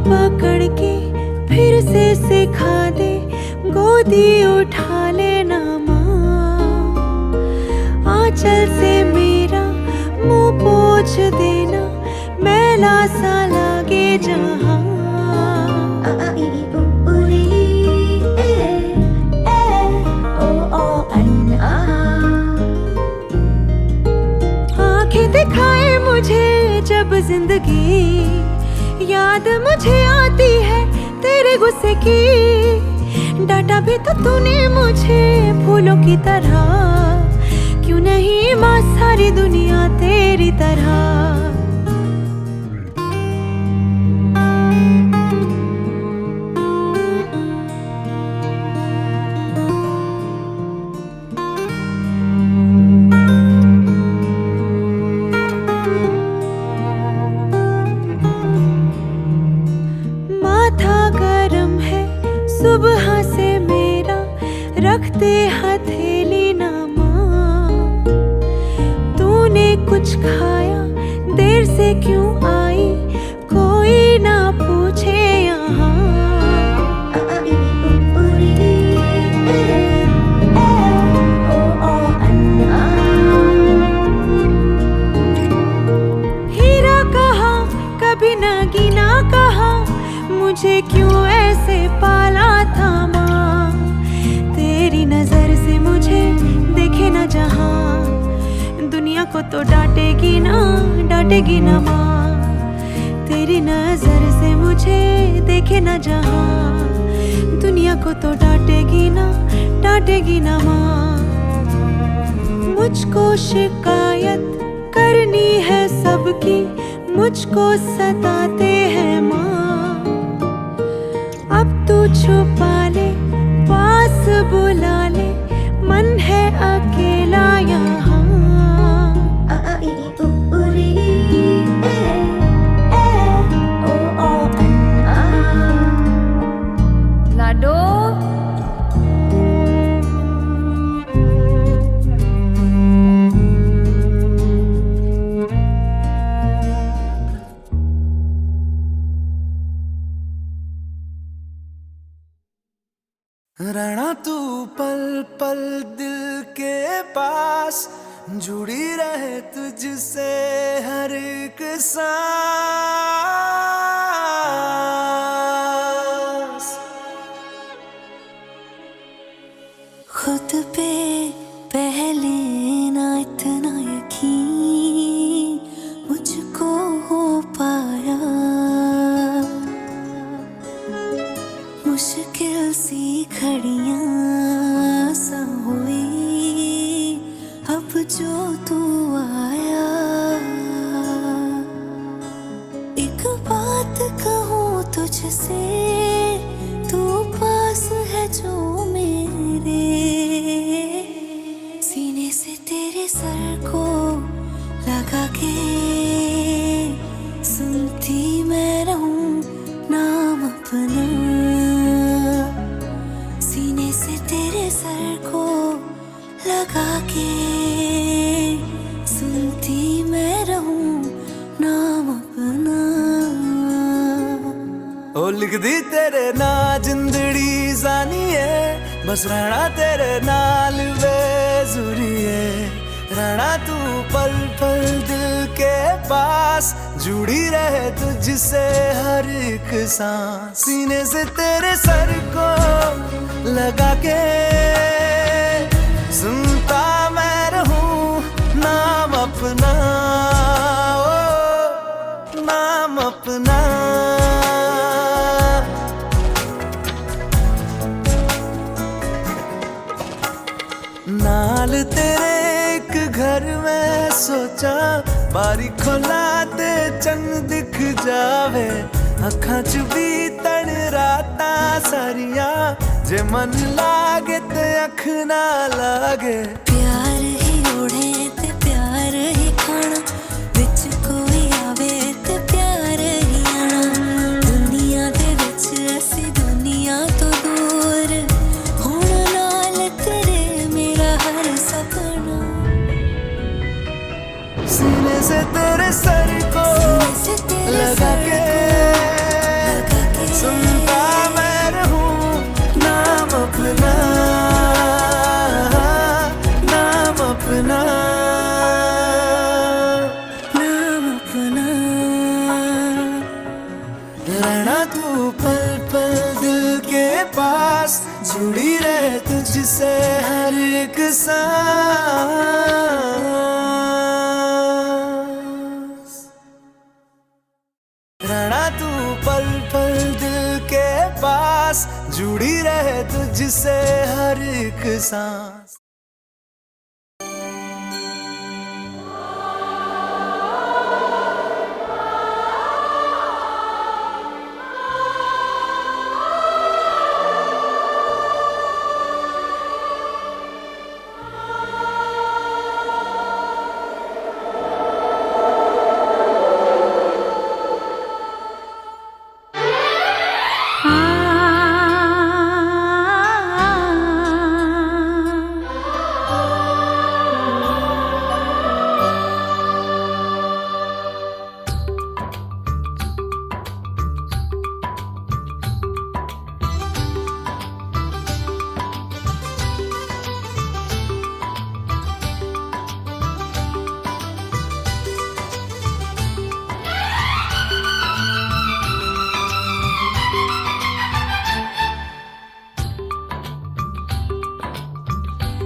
पकड़ के फिर से सिखा दे, गोदी उठा लेना माँ। आंचल से मेरा मुंह पोंछ देना, मैला सा लागे जहाँ। आंखें दिखाए मुझे जब जिंदगी, याद मुझे आती है तेरे गुस्से की। डांटा भी तो तूने मुझे फूलों की तरह, क्यों नहीं माँ सारी दुनिया तेरी तरह। सुबह से मेरा रखते हथेली ना माँ। तूने कुछ खाया, देर से क्यों आई, कोई ना पूछे यहाँ। हीरा कहा कभी नगीना कहा, मुझे क्यों ऐसे पाला था माँ। तेरी नजर से मुझे देखे ना जहाँ, दुनिया को तो डांटेगी ना माँ। तेरी नजर से मुझे देखे ना जहाँ, दुनिया को तो डांटेगी ना माँ। मुझको शिकायत करनी है सबकी, मुझको सताते हैं माँ। अब तू छुपा ले, पास बुला ले, मन है अकेला यहाँ। लाडो रहना तू पल पल दिल के पास, जुड़ी रहे तुझसे हर एक सांस। खुद पे पहले ना इतना यकीन मुझको हो पाया। मुश्किल सी घड़ियां सा हुई अब जो तू आया। एक बात कहूँ तुझसे, तू पास है जो मेरे, सीने से तेरे सर को लगा के सुनती मैं रहूं नाम अपना। सीने से तेरे सर को लगा के सुनती मैं रहूं नाम अपना। ओ लिख दी तेरे ना जिंदड़ी जानी है, बस रहना तेरे नाल बेजुरी है। रहना तू पल पल दिल के पास, जुड़ी रहे तुझसे हर एक सांस। सीने से तेरे सर को लगा के सुनता मैं रहूं नाम अपना, ओ नाम अपना। नाल तेरे एक घर में सोचा बारी खोला ते चंद दिख जावे, अखां च भी तन रातां सारियां, जे मन लागे ते अख ना लागे। प्यार ही ओढ़े ते प्यार ही खाना, विच कोई आवे ते प्यार ही आना। दुनिया दे विच असी दुनिया तो दूर, हुण नाल तेरे मेरा हर सपना। सीने से तेरे सर को लगा के सुनता मैं रहूं नाम अपना, नाम अपना, नाम अपना। रहना तू पल पल दिल के पास, जुड़ी रहे तुझसे हर एक सांस। रहना तू पल पल दिल के पास, जुड़ी रहे तुझसे हर एक सांस।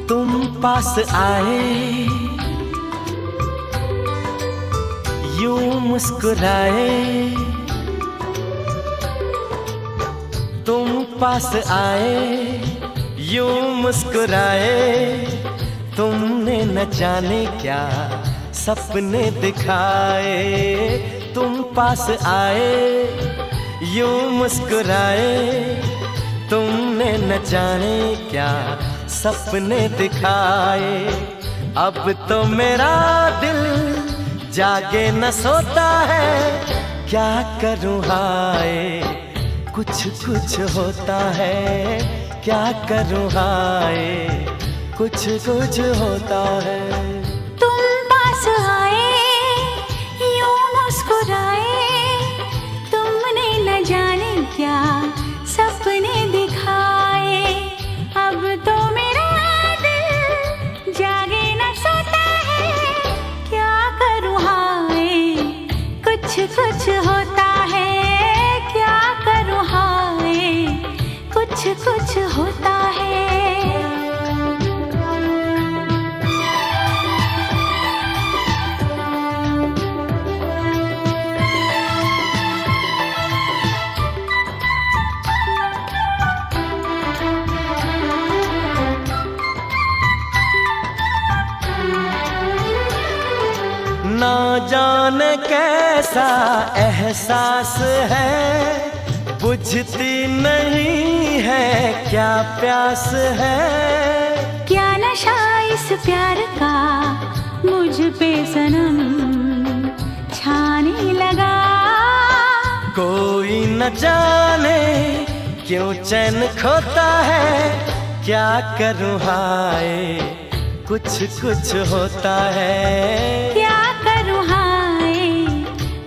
तुम पास आए, यूं मुस्कुराए, तुम पास आए, यूं मुस्कुराए, तुमने न जाने क्या सपने दिखाए। तुम पास आए, यूं मुस्कुराए, तुमने न जाने क्या सपने दिखाए। अब तो मेरा दिल जागे न सोता है, क्या करूं हाय कुछ कुछ होता है, क्या करूं हाय कुछ कुछ होता है। तुम पास आए, यूं मुस्कुराए, तुमने न जाने क्या सपने दिखाए। अब तो मेरा दिल जागे न सोता है, क्या करूं हाय कुछ कुछ होता है, क्या करूं हाय कुछ कुछ होता है। ना जाने कैसा एहसास है, बुझती नहीं है क्या प्यास है। क्या नशा इस प्यार का मुझ पे सनम छाने लगा। कोई न जाने क्यों चैन खोता है, क्या करूं हाय कुछ कुछ होता है। क्या करूं हाय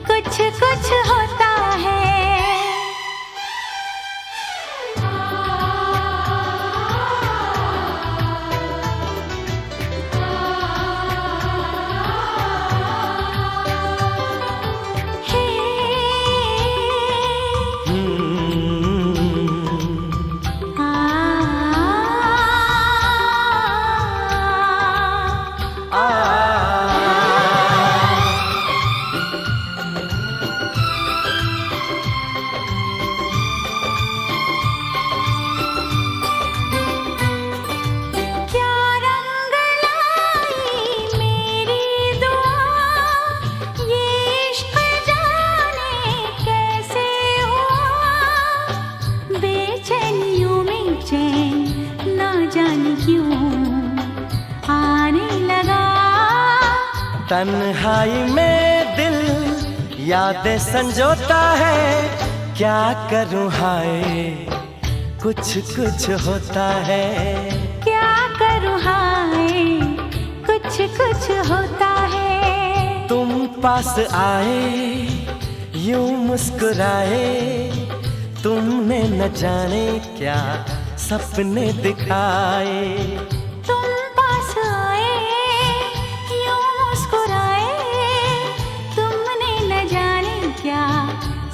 कुछ कुछ होता है। आ तन्हाई में दिल यादें संजोता है, क्या करूं हाय कुछ कुछ होता है। क्या करूं हाय कुछ कुछ होता है। तुम पास आए यूं मुस्कुराए, तुमने न जाने क्या सपने दिखाए। तुम पास आए यूं मुस्कुराए, तुमने न जाने क्या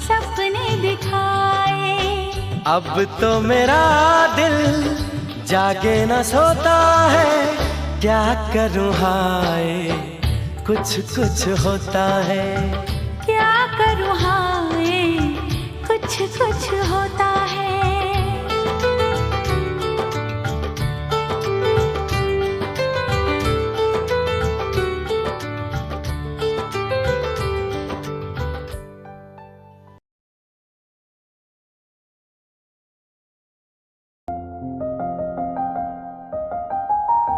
सपने दिखाए। अब तो मेरा दिल जागे न सोता है, क्या करूं हाय कुछ कुछ होता है। क्या करूं हाय कुछ कुछ होता है।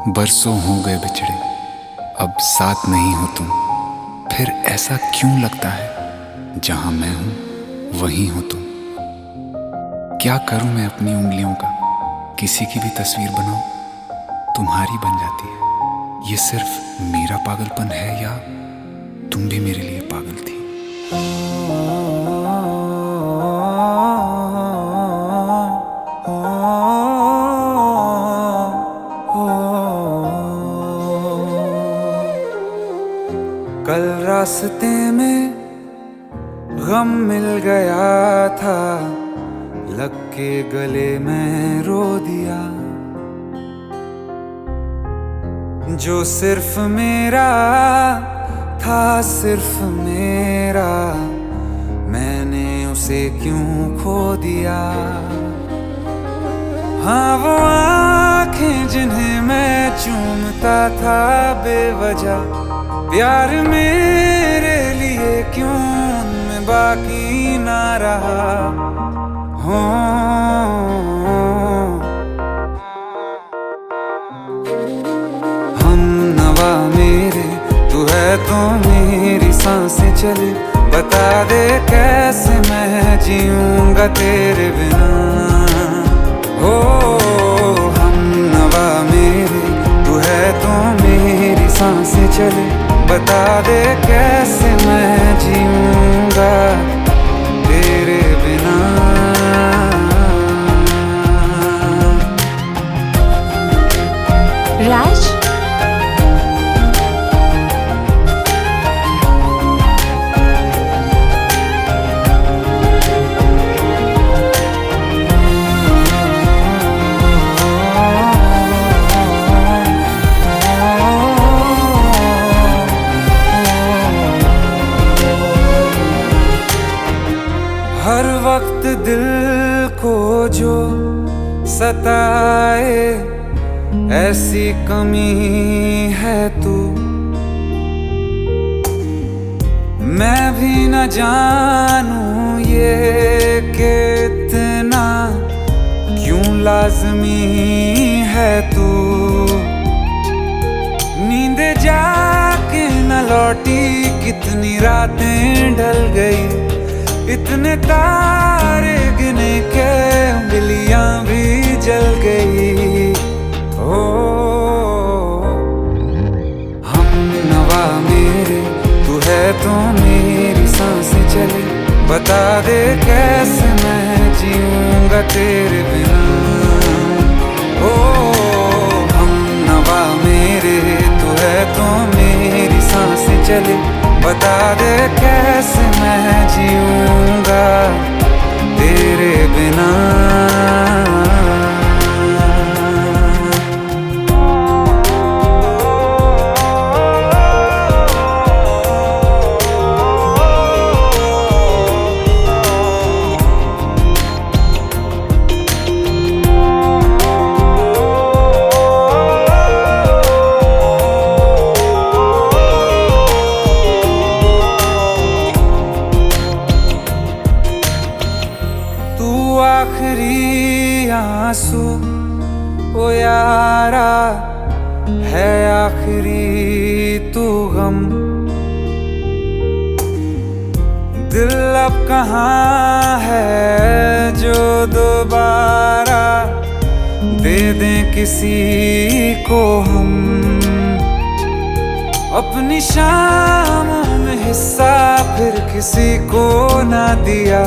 बरसों हो गए बिछड़े, अब साथ नहीं हो तुम। फिर ऐसा क्यों लगता है जहां मैं हूं वहीं हो तुम। क्या करूं मैं अपनी उंगलियों का, किसी की भी तस्वीर बनाऊं तुम्हारी बन जाती है। ये सिर्फ मेरा पागलपन है या तुम भी मेरे लिए पागल थी। कल रास्ते में गम मिल गया था, लग के गले में रो दिया। जो सिर्फ मेरा था सिर्फ मेरा, मैंने उसे क्यों खो दिया। हाँ वो आँखें जिन्हें मैं चूमता था बेवजह, प्यार मेरे लिए क्यों उनमें बाकी ना रहा। हो हम नवा मेरे, तू है तो मेरी सांसें चले। बता दे कैसे मैं जीऊंगा तेरे बिना। हो हम नवा मेरे, तू है तो मेरी सांसें चले। बता दे कैसे मैं जीऊंगा तेरे बिना। राज हर वक्त दिल को जो सताए, ऐसी कमी है तू। मैं भी न जानूं ये कि इतना क्यों लाज़मी है तू। नींद जाके न लौटी, कितनी रातें ढल गई। इतने तारे गिने के उंगलियां भी जल गई। ओ हम नवा मेरे, तू है तो मेरी सांसें चले। बता दे कैसे मैं जीऊंगा तेरे बिना। ओ हम नवा मेरे, तू है तो मेरी सांसें चले। बता दे कैसे मैं जीऊंगा तेरे बिना। आखिरी आंसू ओ यारा है, आखिरी तू गम। दिल अब कहाँ है जो दोबारा दे दें किसी को हम, अपनी शामों में हिस्सा फिर किसी को ना दिया।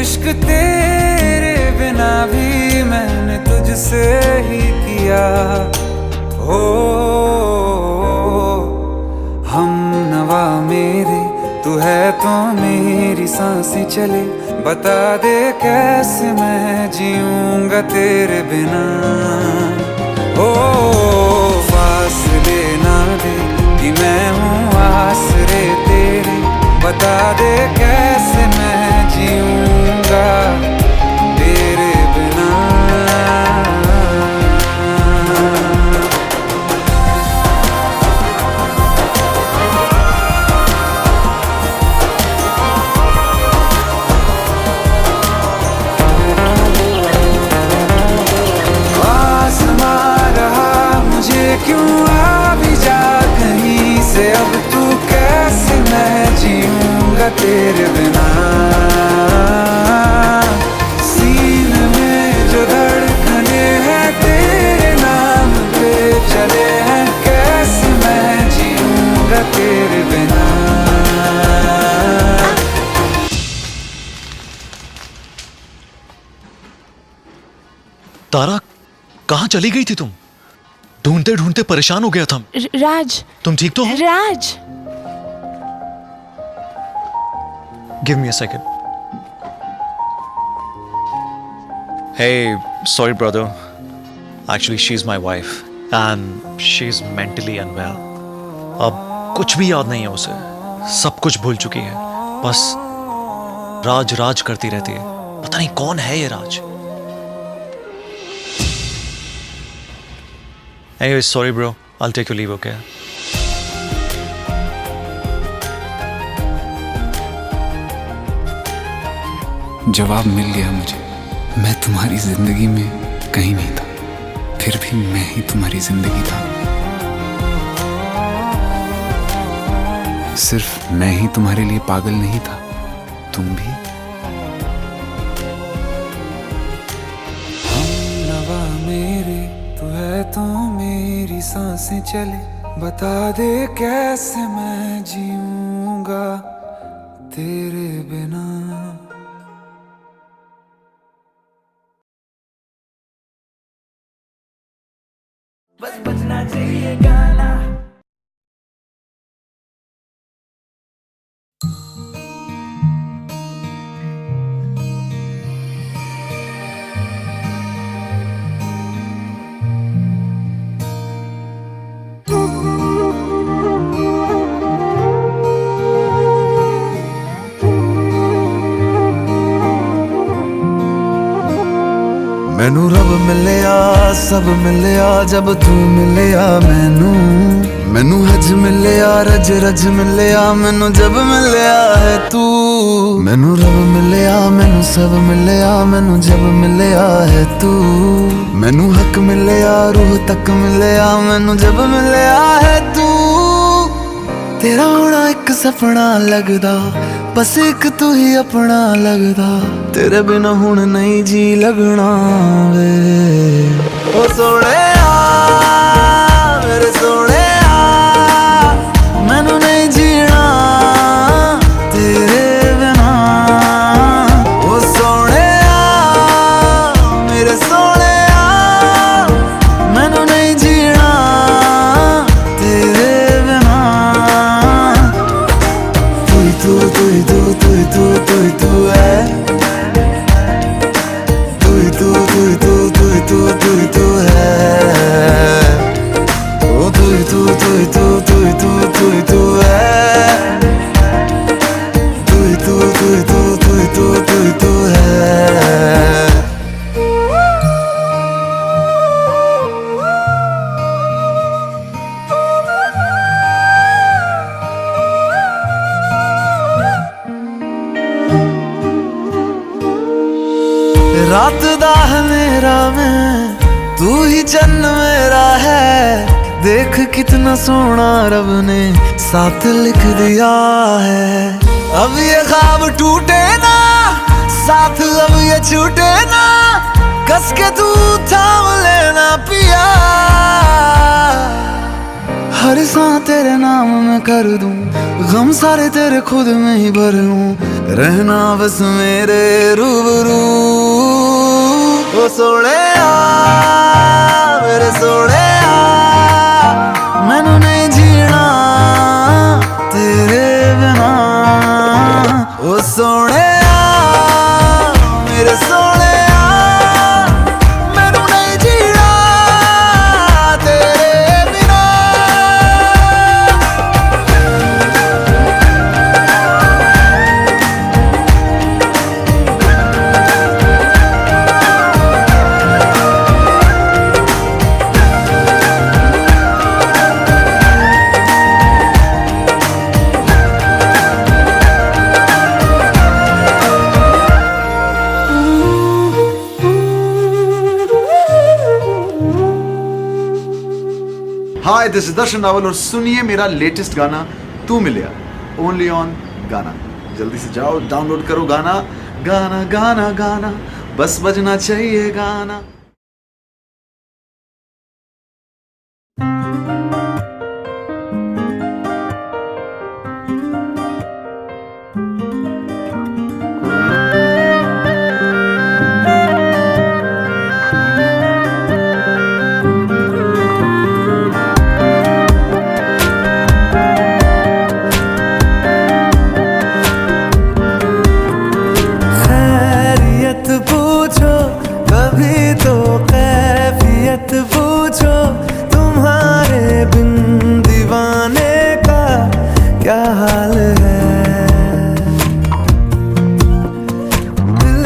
इश्क तेरे बिना भी मैंने तुझसे ही किया। हो हम नवा मेरे, तू है तो मेरी सांसें चले। बता दे कैसे मैं जीऊंगा तेरे बिना। ओ फासले ना दे कि मैं हूँ आसरे तेरे। बता दे कैसे मैं जीऊंगा तेरे बिना। क्यों आ भी जा कहीं से, अब तू कैसे मैं जीऊंगा तेरे बिना। सीने में जो धड़कने हैं तेरे नाम पे चले हैं, कैसे मैं जीऊंगा तेरे बिना। तारा, कहाँ चली गई थी तुम? ढूंढते ढूंढते परेशान हो गया था। राज, तुम ठीक तो हो? Raj, give me a second. Hey, sorry brother. Actually, she's my wife and she's mentally unwell. अब कुछ भी याद नहीं है उसे, सब कुछ भूल चुकी है। बस राज राज करती रहती है। पता नहीं कौन है ये राज। Anyways, sorry bro. I'll take your leave, okay? जवाब मिल गया मुझे। मैं तुम्हारी जिंदगी में कहीं नहीं था, फिर भी मैं ही तुम्हारी जिंदगी था। सिर्फ मैं ही तुम्हारे लिए पागल नहीं था, तुम भी। हम नवा मेरे, तू है तो मेरी सांसें चले। बता दे कैसे मैं जीऊंगा तेरे बिना। बस बजना चाहिए गाना। मैनू रब मिलिया, सब मिलिया जब तू मिलिया मैनू। मैनू हज मिलिया, रज रज मिलिया मैनू जब मिलिया है तू। मैनू रब मिलिया, मैनू सब मिलिया मैनू जब मिलिया है तू। मैनू हक मिलिया, रूह तक मिलिया मैनू जब मिलिया है तू। तेरा होना एक सपना लगदा, बस एक तू ही अपना लगदा। तेरे बिना हुण नहीं जी लगना वे। ओ सोहणिया मेरे सोहणिया, मैनू नहीं जीना तेरे बिना। ओ सोहणिया मेरे सोहणिया, मैनू नहीं जीना तेरे बिना। तू तू तू तू तू तू तू है, तू तू तू तू तू तू तू है। ओ तू तू तू तू तू तू तू है, तू तू तू तू तू तू है। रात दा मेरा मैं, तू ही चन्न मेरा है। देख कितना सोना रब ने साथ लिख दिया है। अब ये ख्वाब टूटे ना, साथ अब ये छूटे ना, कस के तू थाम लेना पिया। हर सांस तेरे नाम में कर दूं, गम सारे तेरे खुद में ही भर लूं, रहना बस मेरे रूबरू। ओ सोने मेरे सोने मैनू नहीं जीना तेरे बिना। ओ सोने मेरे सोने मैनू नहीं जीना तेरे बिना। हाय दिस इज दर्शन रावल और सुनिए मेरा लेटेस्ट गाना तू मिलिया ओनली ऑन गाना। जल्दी से जाओ डाउनलोड करो गाना गाना गाना गाना, बस बजना चाहिए गाना। पूछो कभी तो कैफियत पूछो, तुम्हारे बिन दीवाने का क्या हाल है। दिल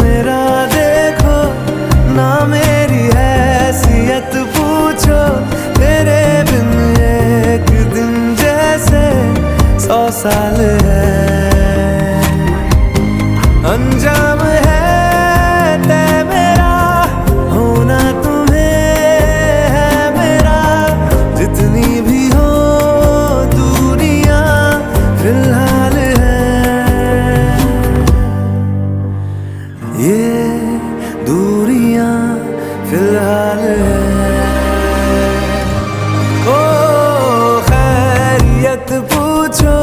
मेरा देखो ना मेरी हैसियत पूछो, तेरे बिन एक दिन जैसे 100 साल है। अंजाम है तय मेरा, होना तुम्हें है मेरा, जितनी भी हो दूरियां फिलहाल है। ये दूरियां फिलहाल है। ओ खैरियत पूछो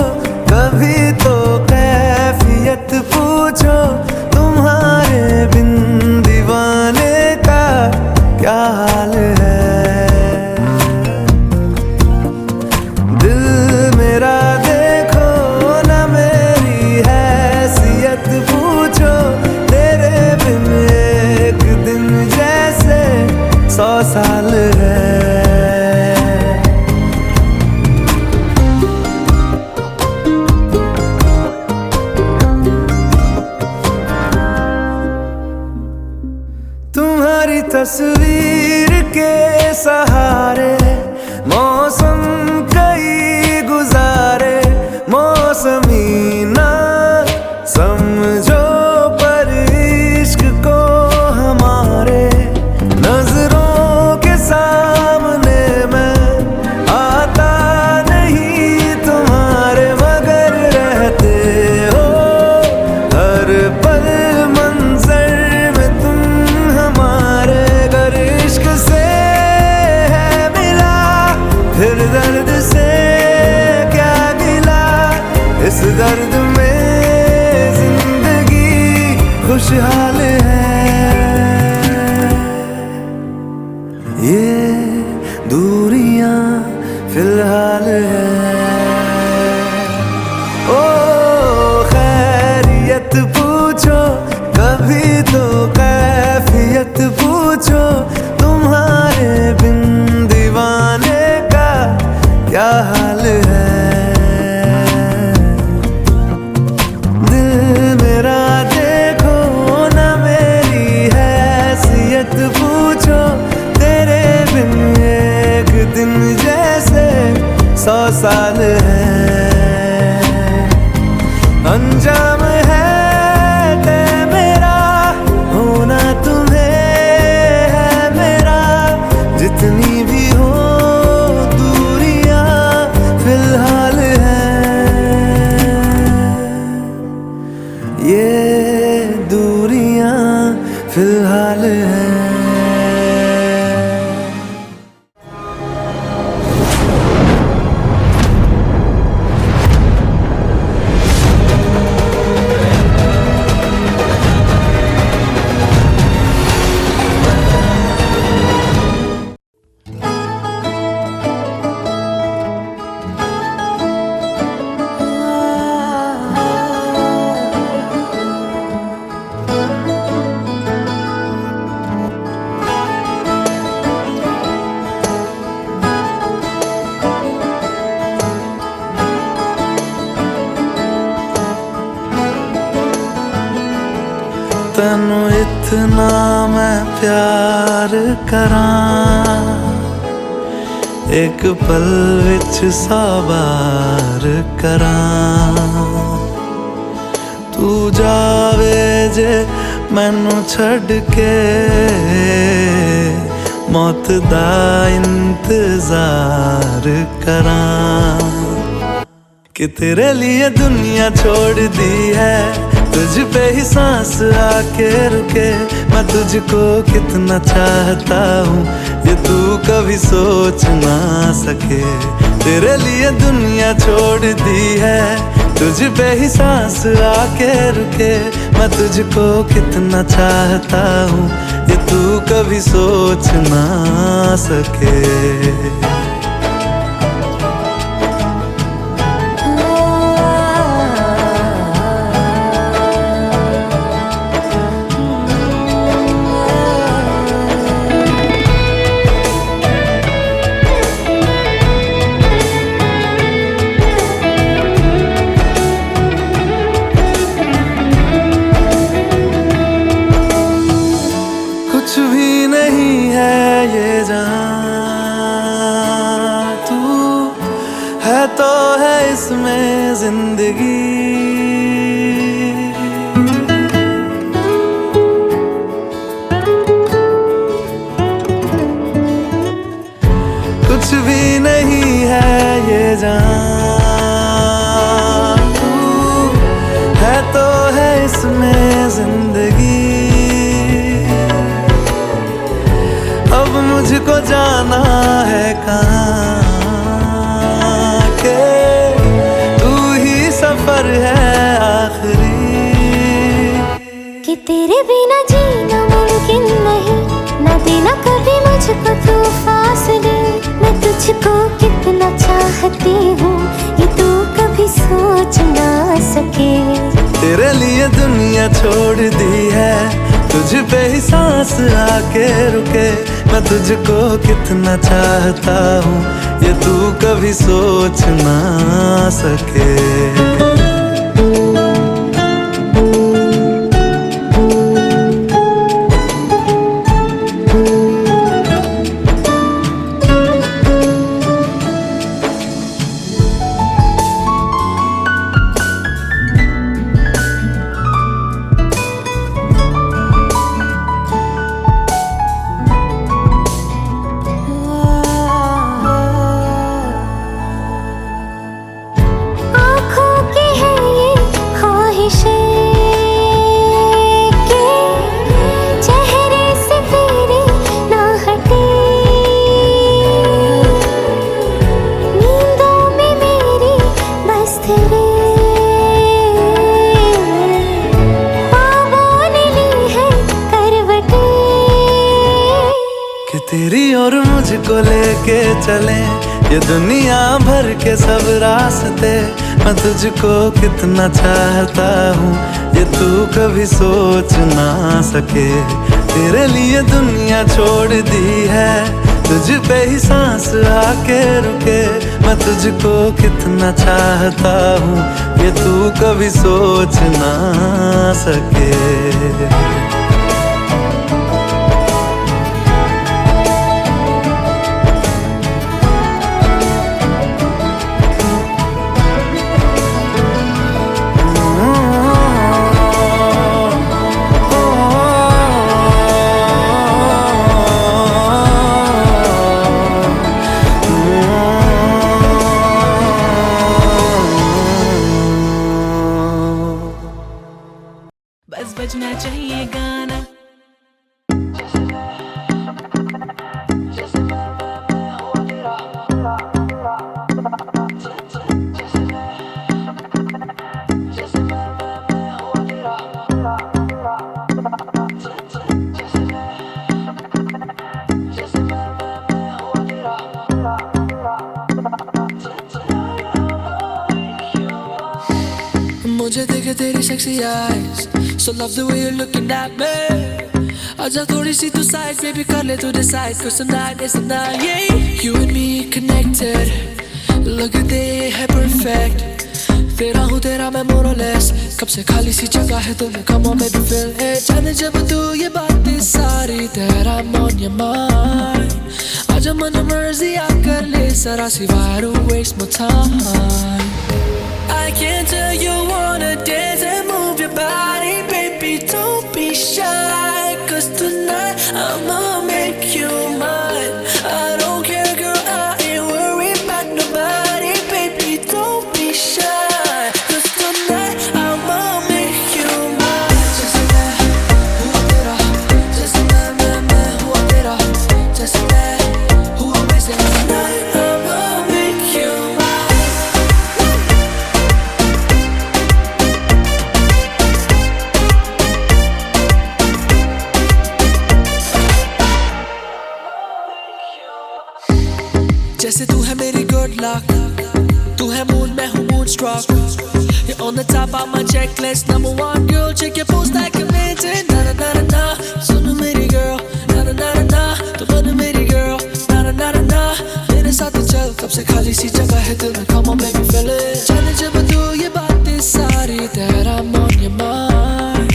कभी तो कैफियत पूछो, तुम्हारे बिन दीवाने का क्या हाल है। दिल मेरा देखो ना मेरी हैसियत पूछो, तेरे बिन एक दिन जैसे 100 साल है। तुम्हारी तस्वीर के सहारे मौसम कई गुजारे, मौसमी ना समझो पर इश्क को हमारे, नजरों के सामने मैं आता नहीं तुम्हारे, मगर रहते हो हर पल मंजर में तुम हमारे। अगर इश्क से है मिला फिर दर्द से क्या गिला, इस दर्द में जिंदगी खुशहाल है। ये दूरियां फिलहाल है। ओ खैरियत पूछो कभी तो कैफियत पूछो, तुम्हारे बिन दीवाने का क्या हाल है। दिल मेरा देखो ना मेरी हैसियत पूछो, तेरे बिन एक दिन जैसे 100 साल है। अंजाम है तय मेरा, होना तुम्हें है मेरा, जितनी भी हो दूरियां फिलहाल है। तेनू इतना मैं प्यार करां, एक पल विच 100 बार करां। तू जावे जे मैनू छड़ के, मौत दा इंतजार करां। कि तेरे लिए दुनिया छोड़ दी है, तुझ पे ही सांस आके रुके। मैं तुझको कितना चाहता हूँ ये तू कभी सोच ना सके। तेरे लिए दुनिया छोड़ दी है, तुझ पे ही सांस आके रुके। मैं तुझको कितना चाहता हूँ ये तू कभी सोच ना सके। कुछ भी नहीं है ये जहां, तू है तो है इसमें जिंदगी। कुछ भी नहीं है ये जहां, तू है तो है इसमें जिंदगी। अब मुझको जाना है कहाँ के तू ही सफर है आखिरी। कि तेरे बिना जीना मुमकिन नहीं, ना देना कभी मुझको तू फासले। मैं तुझको कितना चाहती हूँ ये तू कभी सोच ना सके। तेरे लिए दुनिया छोड़ दी है, तुझ पे ही सांस आके रुके। मैं तुझको कितना चाहता हूँ ये तू कभी सोच ना सके। तेरी और मुझको लेके चले ये दुनिया भर के सब रास्ते। मैं तुझको कितना चाहता हूँ ये तू कभी सोच ना सके। तेरे लिए दुनिया छोड़ दी है, तुझ पे ही सांस आके रुके। मैं तुझको कितना चाहता हूँ ये तू कभी सोच ना सके। बस बजना चाहिए गाना। मुझे देखे तेरी sexy eyes, so love the way you're looking at me. आजा थोड़ी सी तू side, baby कर ले तू decide, 'cause tonight is the night, yeah. You and me connected, look at they है perfect. तेरा हूँ तेरा मैं more or less, कब से खाली सी जगह है तुम come on baby feel it। जाने जब तू ये बातें सारी तेरा I'm on your mind, आजा मन मर्जी आकर ले सारा सिवाय don't waste my time। I can tell you wanna dance and move your body, baby don't be shy, cause tonight I'ma make you mine। I don't care girl, I ain't worried about nobody, baby don't be shy, cause tonight I'ma make you mine। जैसे मैं हूँ तेरा, जैसे मैं हूँ तेरा, जैसे मैं हूँ वैसे tonight I'ma make you mine। जैसे तू है मेरी good luck, तू है moon मैं हूँ moonstruck, you're on the top of my checklist, number one girl, check your post like a minute, na na na na na, सुन मेरी girl, na na na na na, तू बन मेरी girl, na na na na na, मेरे साथ चल, कब से खाली सी जगह है दिल में, come on baby feel it। जाने जब तू ये बातें सारी तेरा I'm on your mind,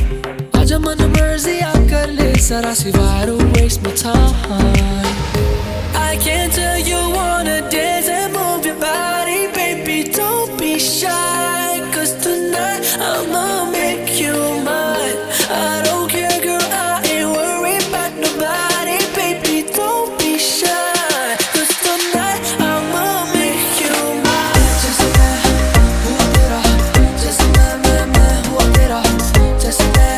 आजा मन मर्जी आकर ले सारा सिवाय don't waste my time। I can tell you wanna dance and move your body, baby don't be shy, cause tonight I'ma make you mine। I don't care girl, I ain't worried about nobody, baby don't be shy, cause tonight I'ma make you mine। जैसे मैं हूँ तेरा, जैसे मैं हूँ तेरा, जैसे मैं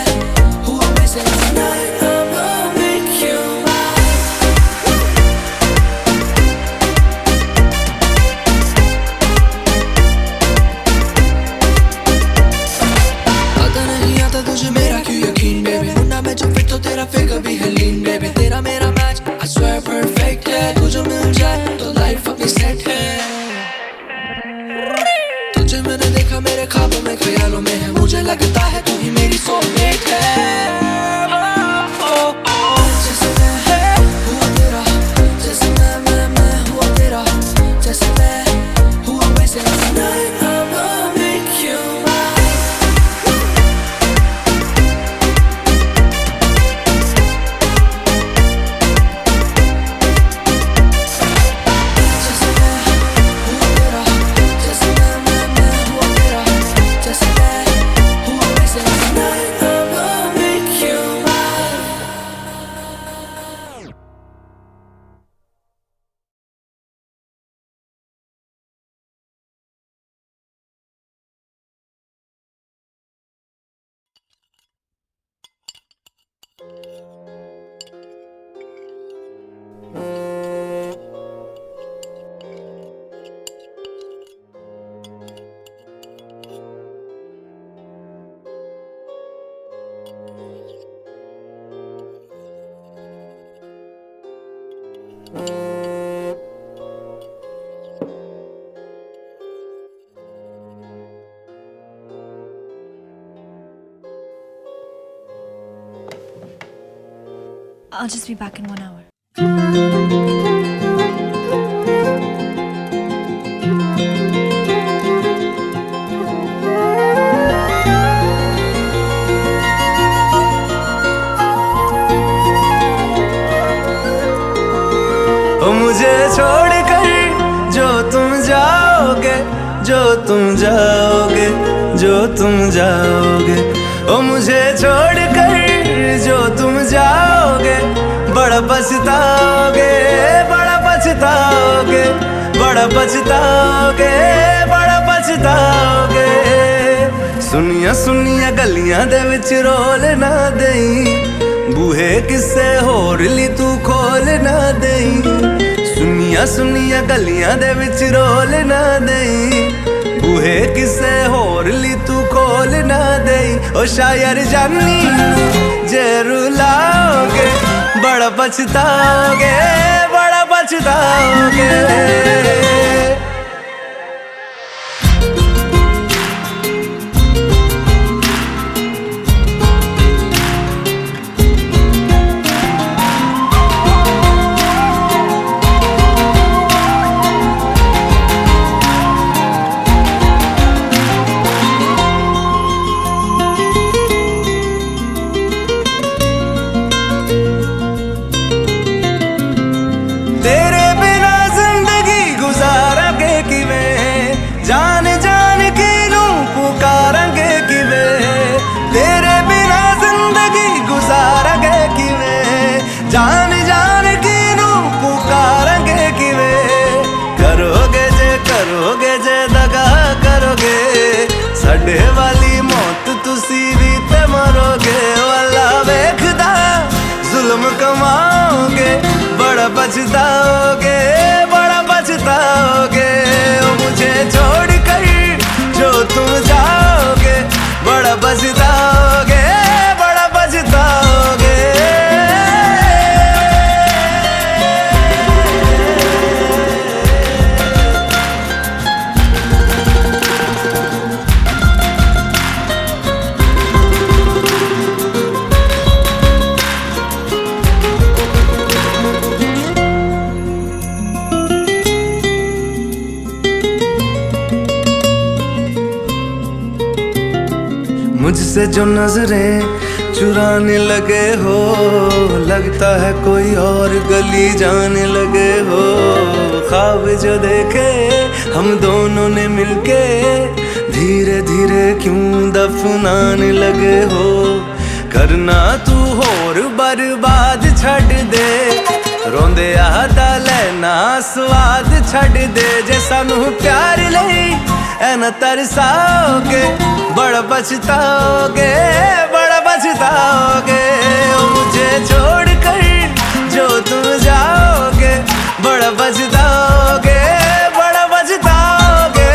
हूँ वैसे tonight I'ma make you mine। आता नहीं आता तुझे मेरा क्यों यकीन baby, मुन्ना मैं जो फिट तो तेरा फिगर भी है lean baby, तेरा मेरा मैच I swear perfect है, तू जो मिल जाए तो लाइफ अपनी सेट है। तुझे मैंने देखा मेरे ख्वाबों में ख्यालों में है, मुझे लगता है तू ही मेरी soulmate है। जैसे मैं हूँ तेरा, जैसे मैं हूँ तेरा, जैसे मैं हूँ वैसे tonight I'ma make you mine। जैसे मैं हूँ तेरा, जैसे मैं हूँ तेरा, जैसे मैं हूँ वैसे tonight I'ma make you mine। I'll just be back in 1 hour. ओ मुझे छोड़कर जो तुम जाओगे, जो तुम जाओगे, जो तुम जाओगे, ओ मुझे छोड़कर जो तुम जाओगे, बड़ा पछताओगे, बड़ा पछताओगे, बड़ा पछताओगे, बड़ा पछताओगे। सुनिया सुनिया गलियां दे विच रोल ना देई, बूहे किसे होर ली तू खोल ना देई। सुनिया सुनिया गलियां दे विच रोल ना देई, बूहे किसे होर ली तू खोल ना देई। ओ शायर जानी जे रुलाओगे, बड़ा पछताओगे, बड़ा पछताओगे। साडे वाली मौत तुसी भी ते मरोगे। वाला वेखदा जुल्म कमाओगे, बड़ा पछताओगे, बड़ा पछताओगे। ओ मुझे छोड़ कर जो तुम जाओगे, बड़ा पछताओगे, बड़ा पछताओगे। मुझसे जो नजरें चुराने लगे हो, लगता है कोई और गली जाने लगे हो। ख्वाब जो देखे हम दोनों ने मिलके, धीरे धीरे क्यों दफनाने लगे हो। करना तू होर बर्बाद छड़ दे, रोंदे आदा लेना स्वाद छड़ दे। जे सानू प्यार लई ऐना तरसाओगे, बड़ा पछताओगे, बड़ा पछताओगे। ओ मुझे छोड़ कर जो तुम जाओगे, बड़ा पछताओगे, बड़ा पछताओगे।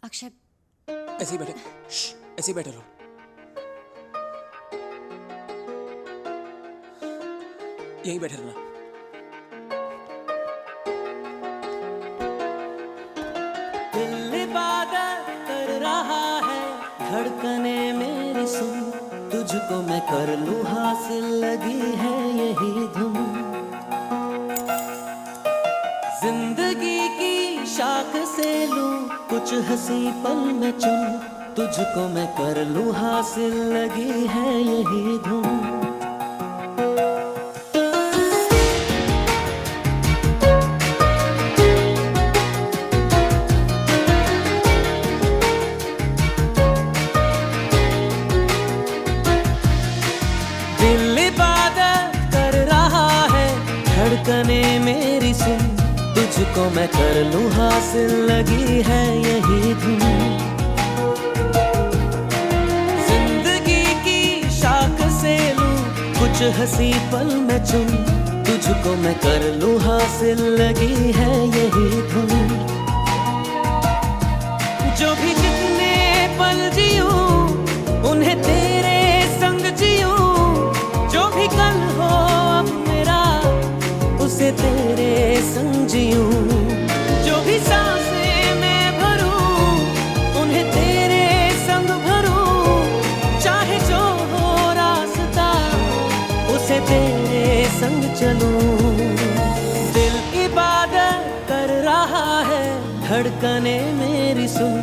अक्षय, ऐसे ही बैठे, ऐसे ही बैठे रहो। यहीं बैठे रहना। दिल इबादत कर रहा है, धड़कने मेरी सुन, तुझको मैं कर लूं हासिल, लगी है यही धुन। जिंदगी की शाख से लूं कुछ हंसी पल में चुन, तुझको मैं कर लूं हासिल, लगी है यही धुन। दिल इबादत कर रहा है, धड़कने मेरी सुन, तुझको मैं कर लूं हासिल, लगी है यही धुन। जिंदगी की शाख से लूं कुछ हंसी पल में चुन, तुझको मैं कर लूं हासिल, लगी है यही धुन। जो भी जितने पल जियूं उन्हें तेरे संग जियूं, जो भी कल हो अब मेरा उसे तेरे संग जियूं। जो भी सांसें मैं भरूं उन्हें तेरे संग भरूं, चाहे जो हो रास्ता उसे तेरे संग चलूं। दिल इबादत कर रहा है, धड़कने मेरी सुन,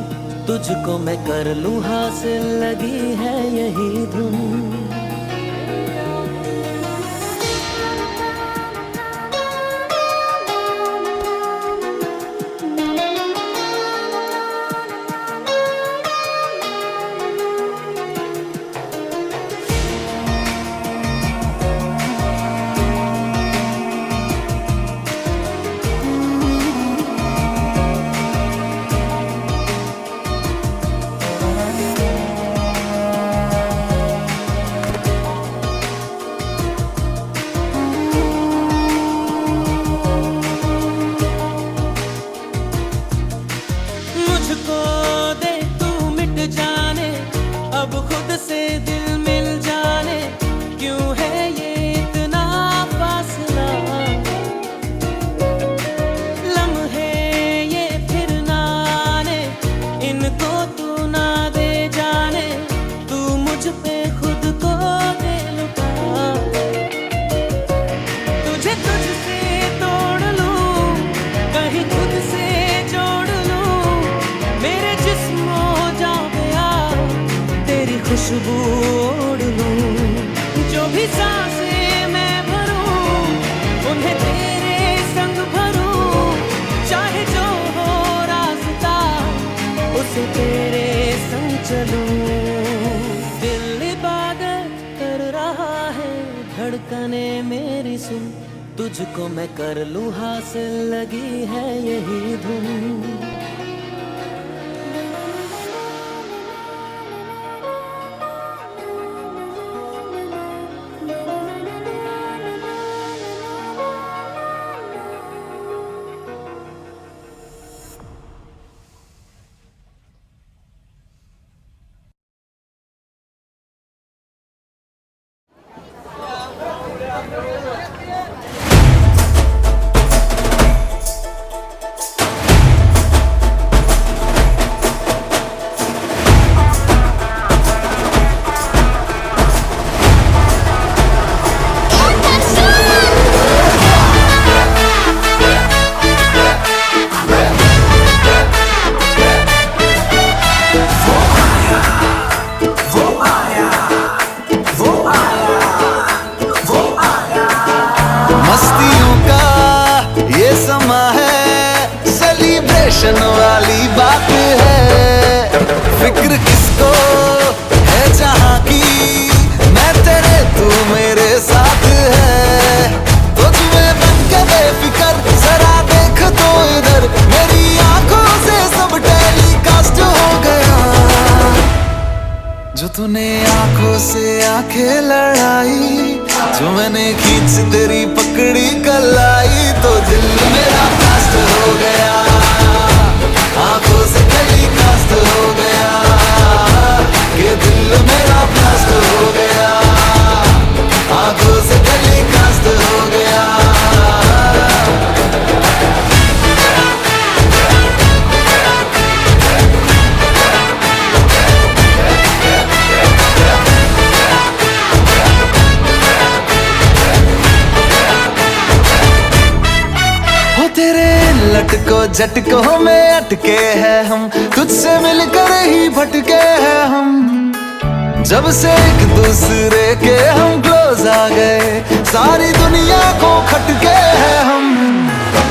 तुझको मैं कर लूं हासिल, लगी है यही धुन। सुन, तुझको मैं कर लूं हासिल, लगी है यही धुन। मस्तियों का ये समा है, सेलिब्रेशन वाली बात है। फिक्र किसको है जहाँ की, मैं तेरे तू मेरे साथ है। तो तुम्हें बन के बेफिक्र जरा देख तो इधर, मेरी आंखों से सब टेलीकास्ट हो गया। जो तूने आंखों से आंखें लड़ाई, जो मैंने खींच तेरी पकड़ी कलाई, तो दिल मेरा ब्लास्ट हो गया, आंखों से टेलीकास्ट हो गया, कि दिल मेरा ब्लास्ट हो गया, आंखों से टेलीकास्ट हो गया। लटको झटकों में अटके हैं हम, तुझसे मिलकर ही भटके हैं हम। जब से एक दूसरे के हम क्लोज आ गए, सारी दुनिया को खटके हैं हम।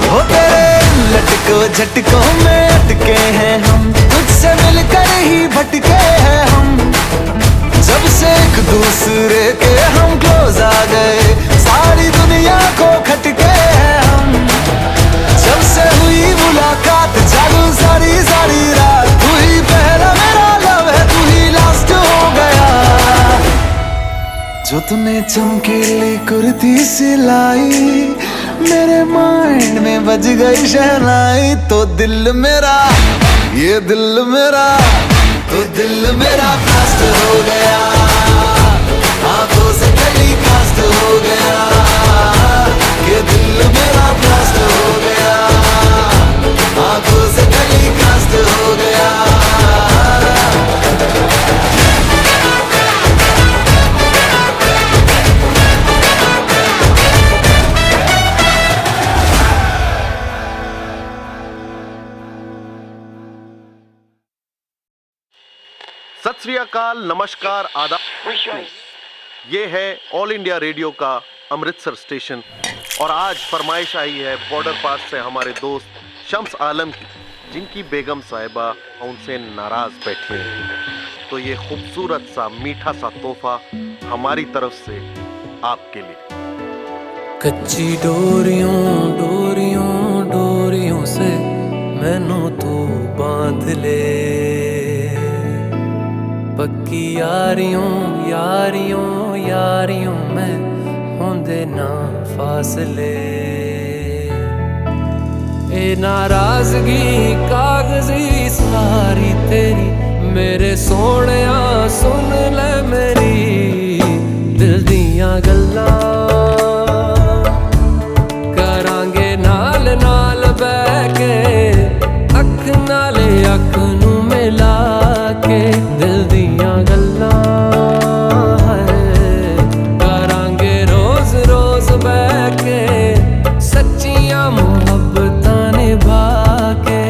हो तेरे लटको झटकों में अटके हैं हम, तुझसे मिलकर ही भटके हैं हम। जब से एक दूसरे के हम क्लोज आ गए, सारी दुनिया को खटके हैं हम। जब से हुई मुलाकात, जागू सारी सारी रात, तू ही पहला मेरा लव है, तू ही लास्ट हो गया। जो तूने चमकीली कुर्ती सिलाई, मेरे माइंड में बज गई शहनाई। तो दिल मेरा, ये दिल मेरा, तो दिल मेरा ब्लास्ट हो गया, आंखों से टेलीकास्ट हो गया, कि दिल मेरा ब्लास्ट हो गया, आंखों से टेलीकास्ट हो गया। सत श्री अकाल, नमस्कार, आदाब। ये है ऑल इंडिया रेडियो का अमृतसर स्टेशन, और आज फरमाइश आई है बॉर्डर पास से हमारे दोस्त शम्स आलम की, जिनकी बेगम साहिबा उनसे नाराज बैठी हैं। तो ये खूबसूरत सा मीठा सा तोहफा हमारी तरफ से आपके लिए। कच्ची डोरियों डोरियों डोरियों से मैनू तू बांध ले, पक्की यारियों यारियों यारियों में होंदे ना फासले। ए नाराजगी कागजी सारी तेरी, मेरे सोहणिया सुन ले मेरी दिल दियां गल्लां। करांगे नाल नाल बैठ के, अख नाले अख नू मिला के, दिल दियां गल्लां करांगे रोज रोज बैठ के, सच्चियां मुहब्बतां निभा के।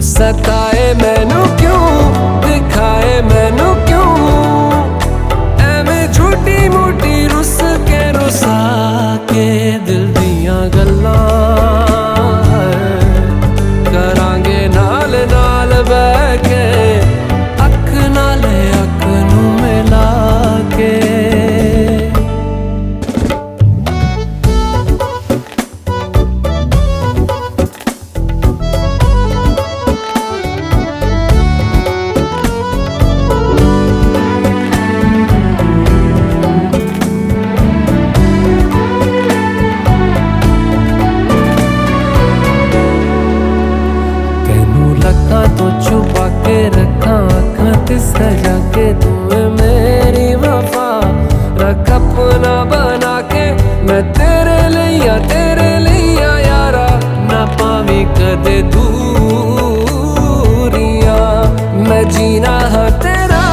सताए मैनू क्यों, दिखाए मैनू क्यों, एवें झूठी मूठी सजा के तूने मेरी वफा रख अपना बना के मैं तेरे लिया यारा ना पावी कदे दूरियां मैं जीना है तेरा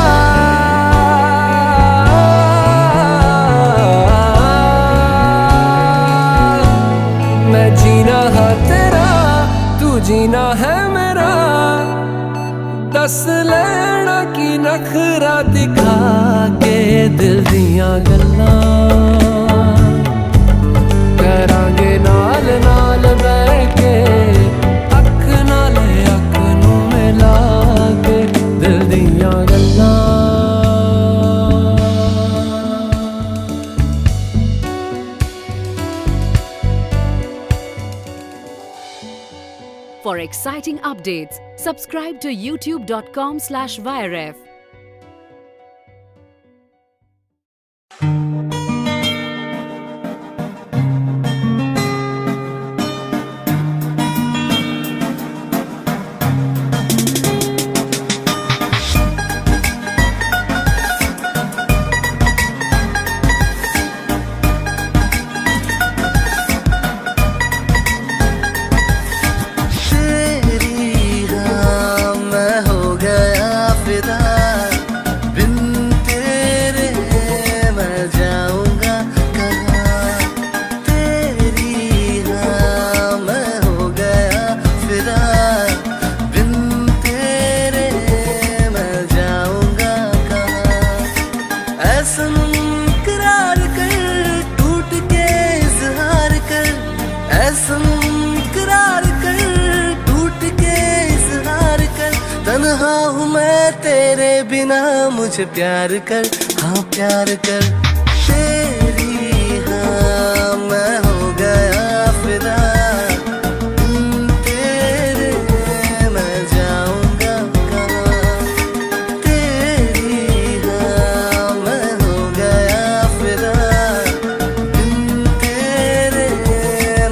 मैं जीना है तेरा तू जीना है मेरा दस लेना की नखरा दिखा के दिल दियां गल्लां करांगे नाल नाल बैठ के अख नाल अख नूं मिला के दिल दियां गल्लां For exciting updates, subscribe to youtube.com/viref. तन्हा हूँ मैं तेरे बिना मुझे प्यार कर हाँ प्यार कर तेरी हाँ मैं हो गया फिदा तेरे मैं जाऊंगा कहाँ तेरी हाँ मैं हो गया फिदा तेरे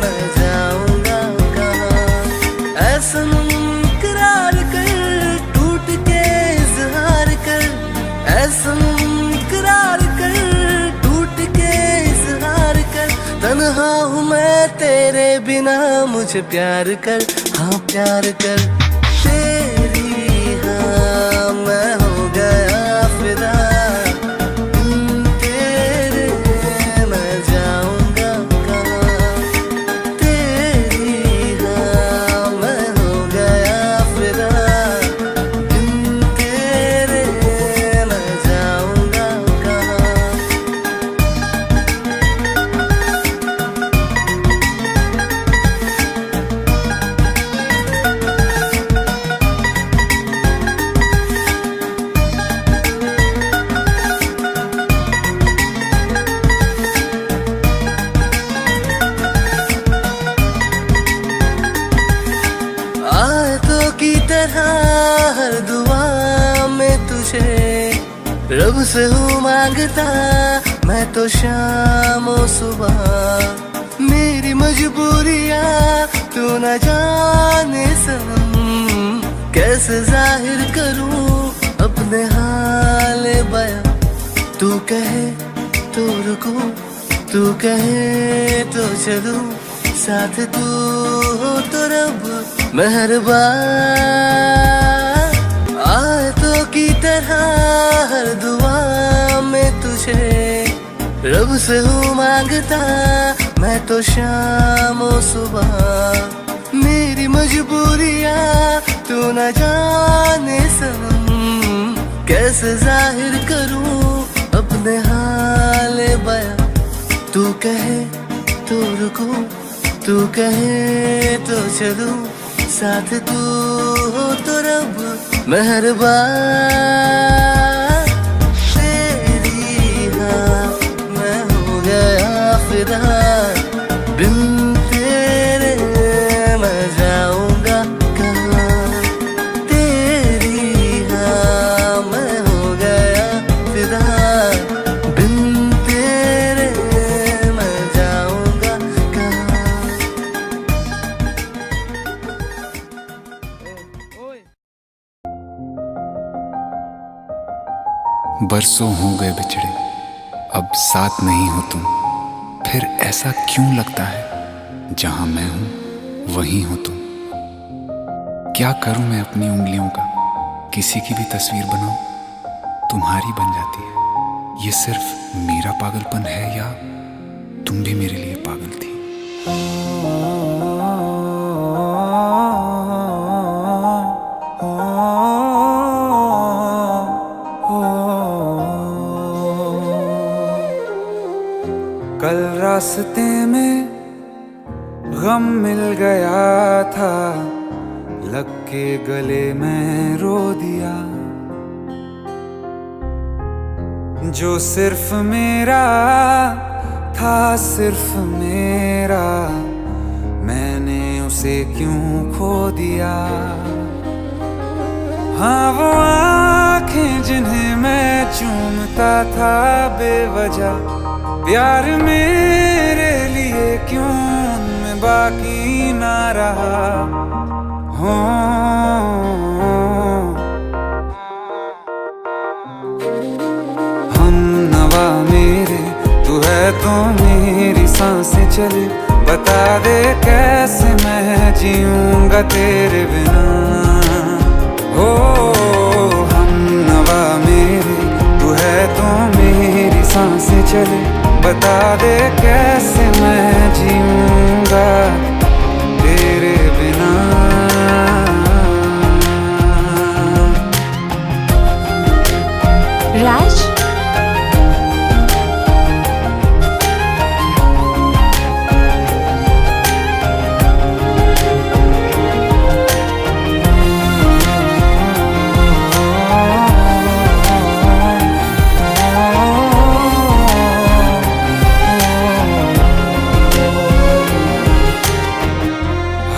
मैं जाऊंगा कहाँ ऐसा करार कर टूट के इजहार कर ऐसा करार कर टूट के इजहार कर तन्हा हूँ मैं तेरे बिना मुझे प्यार कर हाँ प्यार कर तेरी हाँ मैं हो गया फिदा तेरे मैं जाऊंगा कहाँ तेरी हाँ मैं हो गया फिदा तेरे मैं जाऊंगा कहाँ आयतों की तरह हर दुआ में तुझे रब से हूँ मांगता मैं तो शाम और सुबह मेरी मजबूरियाँ तू न जाने सनम कैसे जाहिर करूँ अपने हाल बयां तू कहे तो रुकूं तू कहे तो चलूं साथ तू हो तो रब मेहरबान आयतों की तरह हर दुआ में तुझे रब से हूँ मांगता मैं तो शाम और सुबह मेरी मजबूरियाँ तू न जाने सनम कैसे जाहिर करूँ अपने हाल बयां तू कहे तो रुकूं तू कहे तो चलूं साथ तू हो तो रब मेहरबान तेरी हाँ मैं हो गया फिदा बिन तेरे मैं जाऊंगा कहाँ तेरी हाँ मैं हो गया फिदा बिन तेरे मैं जाऊंगा कहाँ बरसों हो गए बिछड़े, अब साथ नहीं हो तुम, फिर ऐसा क्यों लगता है जहां मैं हूं वहीं हो तुम। क्या करूं मैं अपनी उंगलियों का, किसी की भी तस्वीर बनाऊं तुम्हारी बन जाती है। ये सिर्फ मेरा पागलपन है या तुम भी मेरे लिए पागल थी। कल रास्ते में गम मिल गया था, लग के गले में रो दिया। जो सिर्फ मेरा था, सिर्फ मेरा, मैंने उसे क्यों खो दिया। हाँ वो आँखें जिन्हें मैं चूमता था बेवजह, प्यार मेरे लिए क्यों उनमें बाकी ना रहा। हो हम नवा मेरे, तू है तो मेरी सांसें चले, बता दे कैसे मैं जीऊंगा तेरे बिना। हो हम नवा मेरे, तू है तो मेरी सांसें चले, बता दे कैसे मैं जीऊंगा तेरे बिना। राज,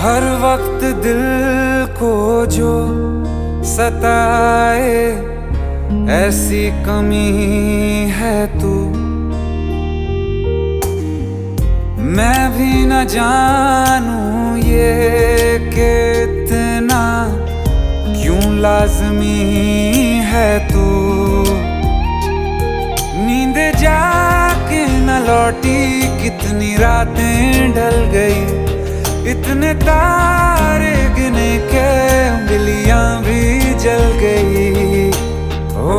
हर वक्त दिल को जो सताए, ऐसी कमी है तू। मैं भी न जानूं ये कि इतना क्यों लाज़मी है तू। नींद जाके न लौटी, कितनी रातें ढल गई, इतने तारे गिने के उंगलियां भी जल गई। ओ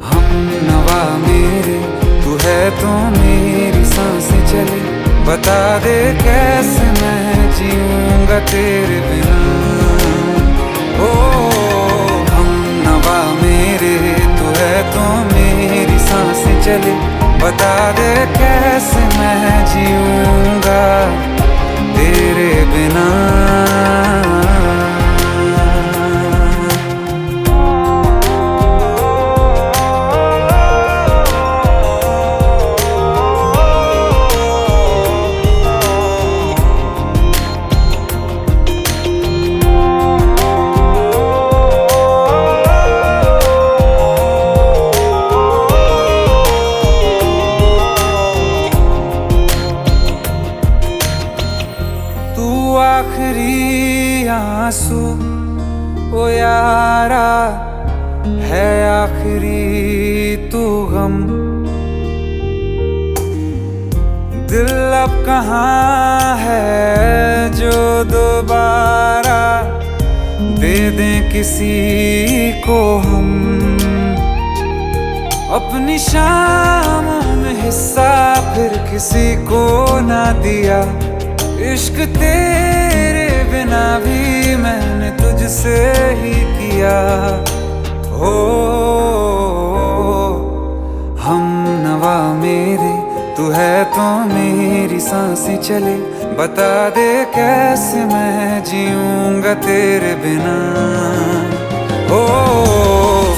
हम नवा मेरे, तू है तो मेरी सांसें चले, बता दे कैसे मैं जीऊंगा तेरे बिना। ओ हम नवा मेरे, तू है तो मेरी सांसें चले, बता दे कैसे मैं जीऊंगा तेरे बिना। आखिरी आंसू ओ यारा है, आखिरी तू गम। दिल अब कहाँ है जो दोबारा दे दें किसी को हम। अपनी शामों में हिस्सा फिर किसी को ना दिया, इश्क तेरे बिना भी मैंने तुझसे ही किया। हो हम नवा मेरे, तू है तो मेरी सांसें चले, बता दे कैसे मैं जीऊंगा तेरे बिना। ओ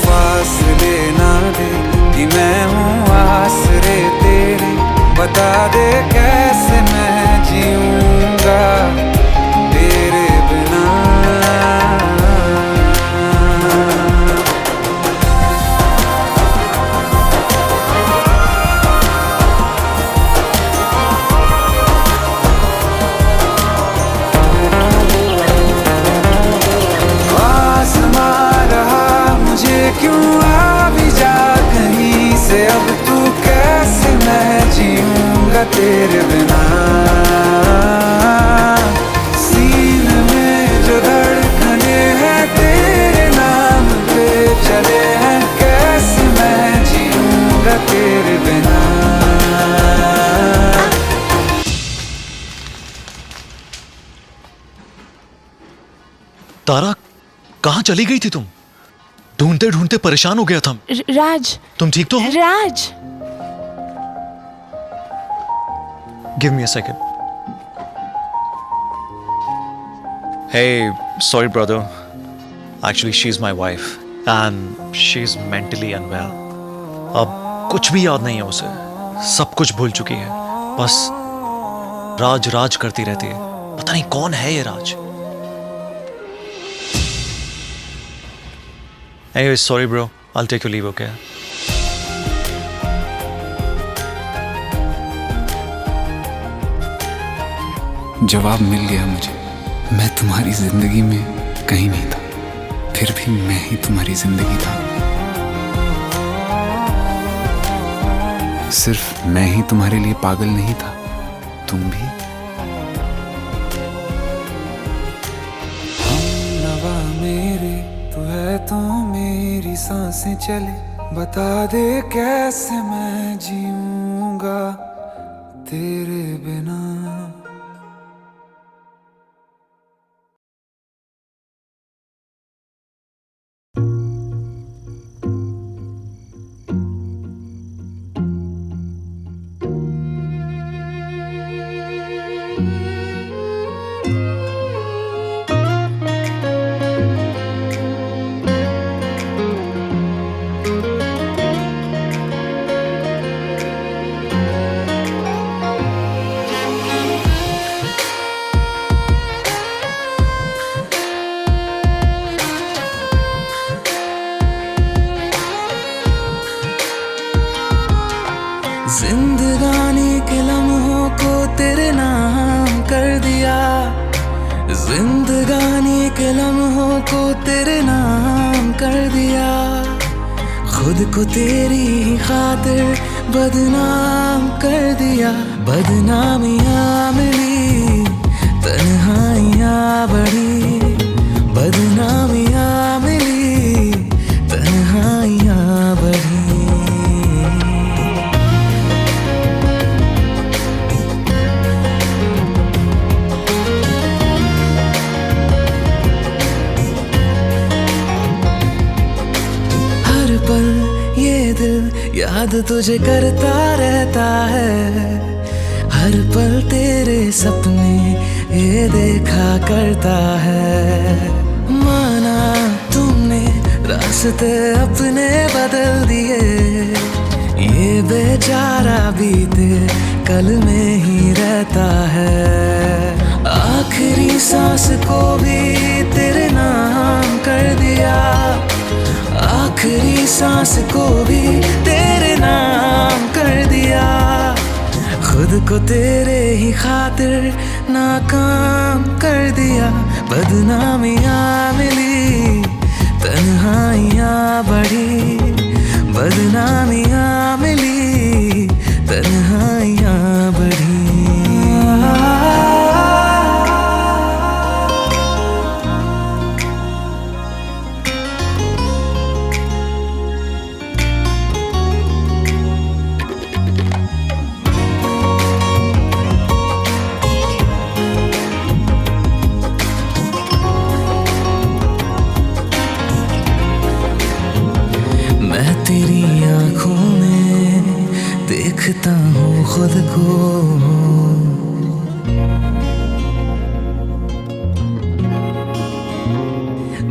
फासले ना दे कि मैं हूँ आसरे तेरे, बता दे कैसे मैं जीऊंगा तेरे बिना। आसमां रहा मुझे तेरे बिना। सीने में जो धड़कने हैं तेरे नाम पे चले हैं, कैसे मैं जीऊंगा तेरे बिना। तारा, कहाँ चली गई थी तुम? ढूंढते ढूंढते परेशान हो गया था। राज, तुम ठीक तो हो? राज। Give me a second. Hey, sorry brother. Actually, she's my wife and she's mentally unwell. अब कुछ भी याद नहीं है उसे, सब कुछ भूल चुकी है। बस राज राज करती रहती है। पता नहीं कौन है ये राज। Anyway, sorry bro. I'll take your leave, okay? जवाब मिल गया मुझे। मैं तुम्हारी जिंदगी में कहीं नहीं था, फिर भी मैं ही तुम्हारी जिंदगी था। सिर्फ मैं ही तुम्हारे लिए पागल नहीं था, तुम भी। हमनवा मेरे तू है तो मेरी सांसें चले, बता दे कैसे मैं जीऊंगा तेरे बिना। जिंदगानी के लम्हों को तेरे नाम कर दिया, जिंदगानी के लम्हों को तेरे नाम कर दिया। खुद को तेरी ही खातिर बदनाम कर दिया। बदनामियाँ मिली, तन्हाइयाँ बढ़ी, बदनामियाँ मिली, तन्हाइयाँ बढ़ी। ये दिल याद तुझे करता रहता है, हर पल तेरे सपने ये देखा करता है। माना तुमने रास्ते अपने बदल दिए, ये बेचारा बीते कल में ही रहता है। आखिरी सांस को भी तेरे नाम कर दिया, आखिरी सांस को भी तेरे नाम कर दिया। खुद को तेरे ही खातिर नाकाम कर दिया। बदनामियाँ मिली, तन्हाइयाँ बढ़ी, बदनामियाँ मिली, तन्हाइयाँ बढ़ी। मैं तेरी आँखों में देखता हूँ खुद को,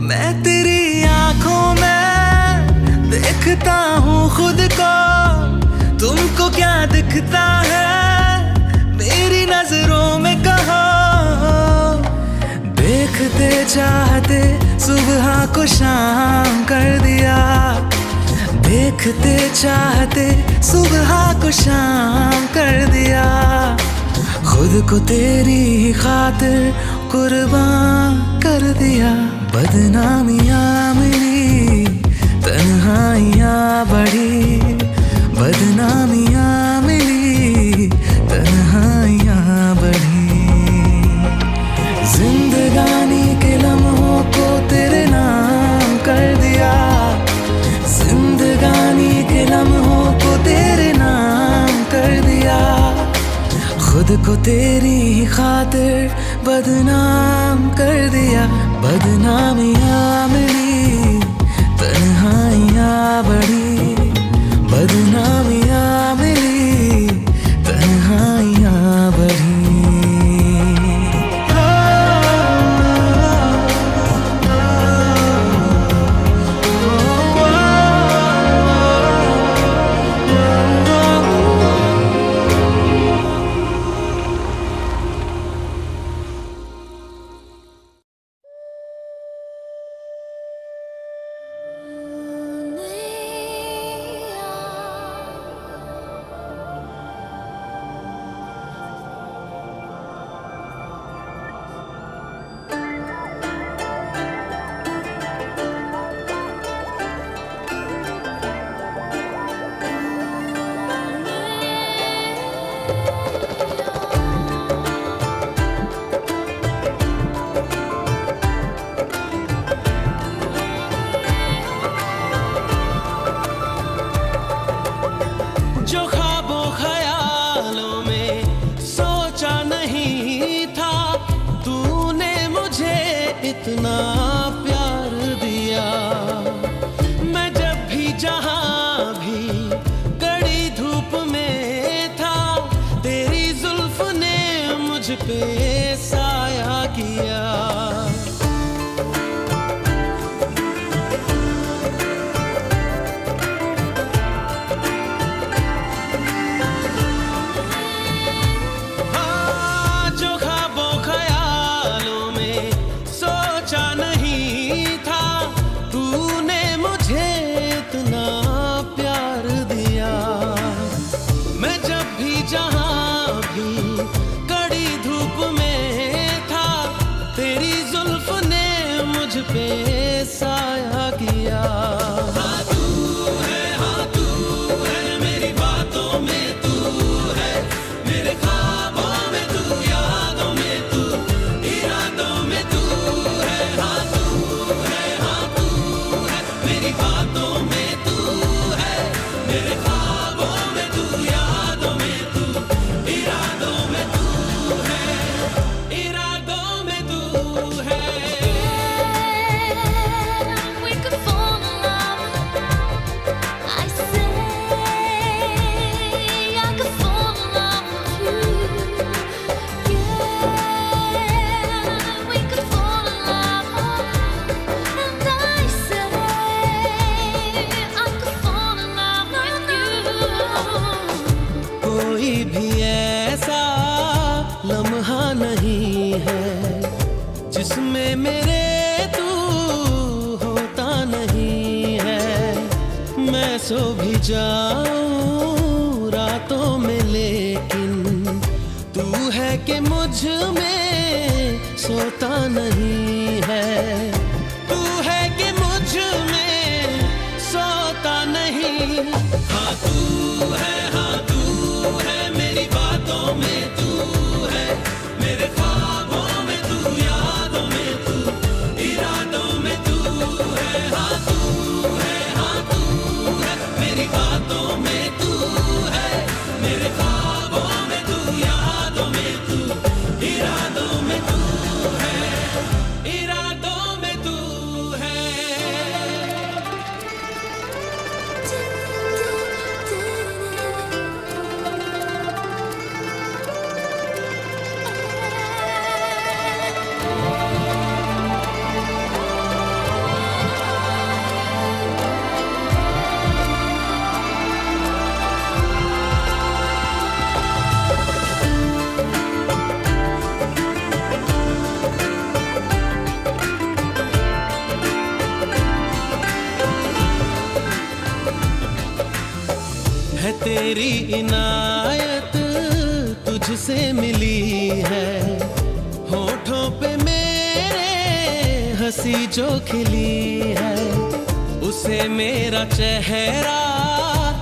मैं तेरी आँखों में देखता हूँ खुद को। तुमको क्या दिखता है मेरी नजरों में कहो? देखते चाहते सुबह को शाम कर दिया, देखते चाहते सुबह को शाम कर दिया। खुद को तेरी ही खातिर कुर्बान कर दिया। बदनामियाँ मिली, तन्हाइयाँ बढ़ी, बदनामियाँ मिली, तन्हाइयाँ बढ़ी। जिंदगानी के लम्हों को तेरे नाम कर दिया, जिंदगानी के लम्हों को तेरे नाम कर दिया। खुद को तेरी ही खातिर बदनाम कर दिया। बदनामियाँ मिली, तन्हाइयाँ बढ़ी, बदनामियाँ मिली, तन्हाइयाँ बढ़ी। जो ख्वाबों ख्यालों में सोचा नहीं था, तूने मुझे इतना प्यार दिया। मैं जब भी जहां भी कड़ी धूप में था, तेरी जुल्फ ने मुझ पे साया किया। पे साया किया। हाँ तू है मेरी बातों में तू है, मेरे ख्वाबों में तू, यादों में तू, इरादों में तू है। हाँ तू है मेरी बातों में तू है, मेरे ख्वाबों में तू, यादों में तू, इरादों में तू है, इरादों में तू है। कोई भी ऐसा लम्हा नहीं है जिसमें मेरे तू होता नहीं है। मैं सो भी जाऊं रातों में, लेकिन तू है कि मुझ में सोता नहीं है। तू है कि मुझ में सोता नहीं। हाँ तू है मेरी बातों में तू है, मेरे ख्वाबों में तू, यादों में तू, इरादों में तू है। हाँ तू है मेरी बातों में तू है, मेरे ख्वाबों में तू, यादों में तू, इरादों में तू है, इरादों में तू है। है तेरी इनायत तुझसे मिली है, होठों पे मेरे हंसी जो खिली है, उसे मेरा चेहरा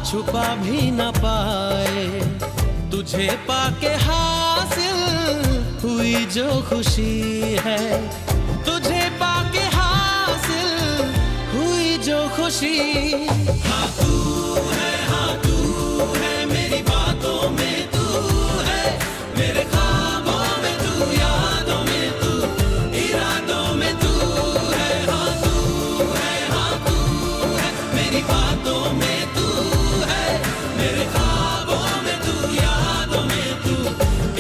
छुपा भी न पाए। तुझे पाके हासिल हुई जो खुशी है, तुझे पाके हासिल हुई जो खुशी। हाँ तू है मेरी बातों में, तू है मेरे ख्वाबों में, तू यादों में, तू इरादों में, तू है। हाँ तू है मेरी बातों में, तू है मेरे ख्वाबों में, तू यादों में, तू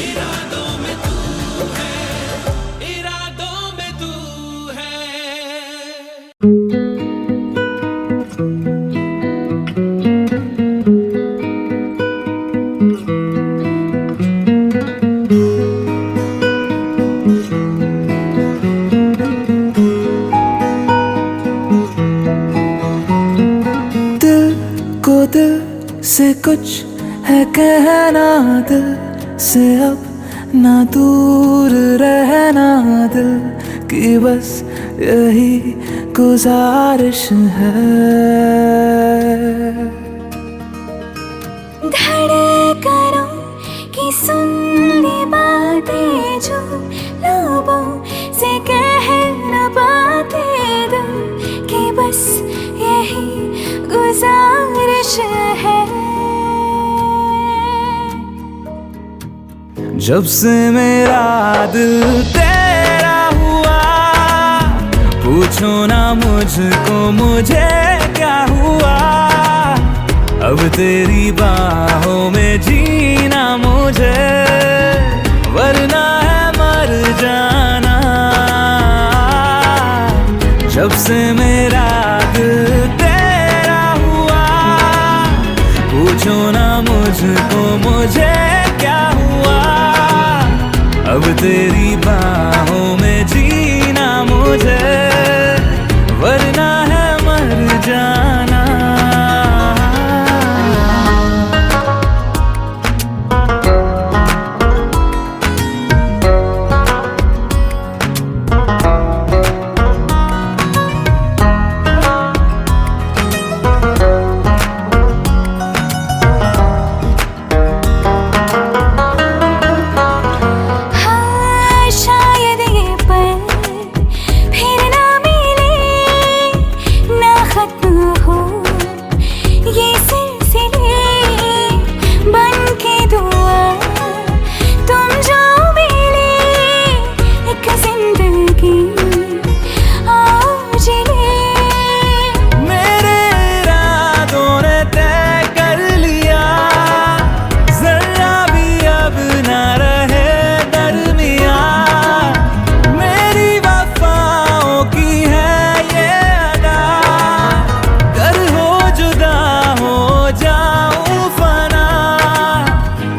इरादों में, तू है, इरादों में तू है। दिल से कुछ है कहना, दिल से अब ना दूर रहना, दिल की बस यही गुजारिश है। धड़कनों की सुन ली बातें जो लबों से कह न पाते, दिल की बस यही गुजारिश है। जब से मेरा दिल तेरा हुआ, पूछो ना मुझको मुझे क्या हुआ। अब तेरी बाहों में जीना मुझे, वरना है मर जाना। जब से मेरा दिल तेरा हुआ, पूछो ना मुझको मुझे क्या हुआ। अब तेरी बाहों में जीना मुझे, वरना है मर जाना।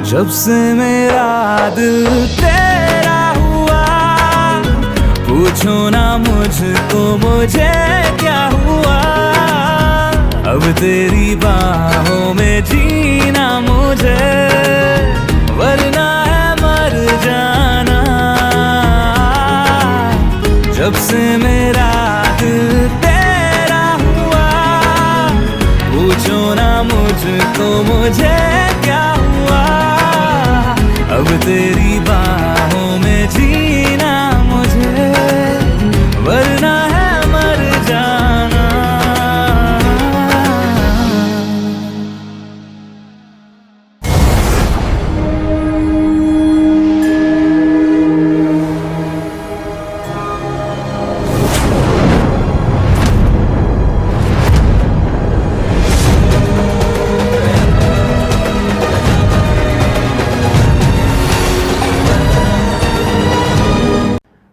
जब से मेरा दिल तेरा हुआ, पूछो ना मुझको मुझे क्या हुआ। अब तेरी बाहों में जीना मुझे, वरना है मर जाना। जब से मेरा दिल तेरा हुआ, पूछो ना मुझको मुझे क्या हुआ। अब तेरी बाहों में जीना मुझे, वरना है मर जाना।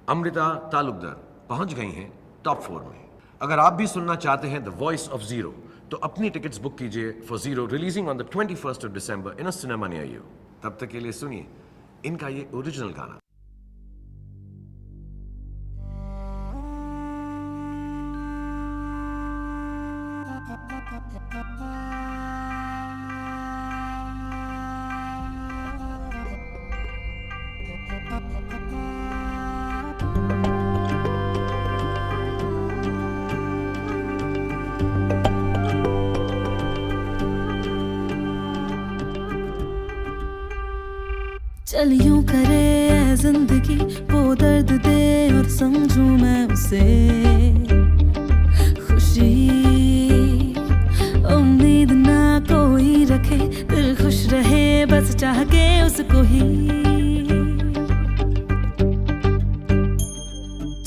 अमृता तालुकदार पहुंच गई हैं टॉप 4 में। अगर आप भी सुनना चाहते हैं द वॉइस ऑफ जीरो, तो अपनी टिकट्स बुक कीजिए for zero, releasing on the 21st of December in a cinema near you. तब तक के लिए सुनिए इनका ये ओरिजिनल गाना। चल यूं करे ऐ जिंदगी वो दर्द दे और समझूं मैं उसे खुशी। उम्मीद ना कोई रखे, दिल खुश रहे बस चाह के उसको ही।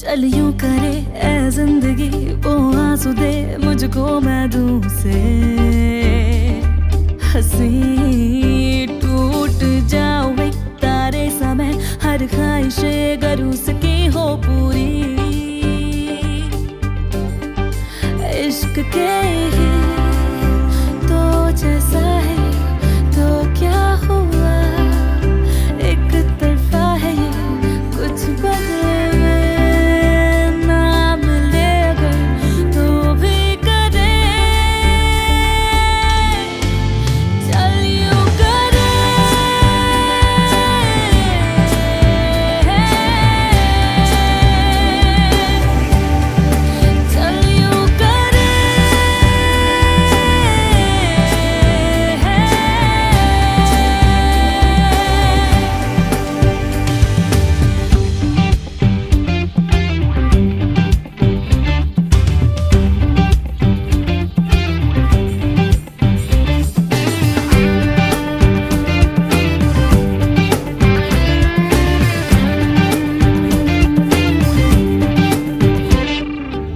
चल यूं करे ऐ जिंदगी वो आंसू दे मुझको मैं दूं उसे हंसी। टूट जाओ एक तारे सा मैं, हर ख्वाहिशें गर उसकी हो पूरी। इश्क के ही तो जैसा है तो क्या हुआ, एक तरफा है ये कुछ बदले में ना मिले अगर तो भी करे। चल यूं करे चल यूं करे।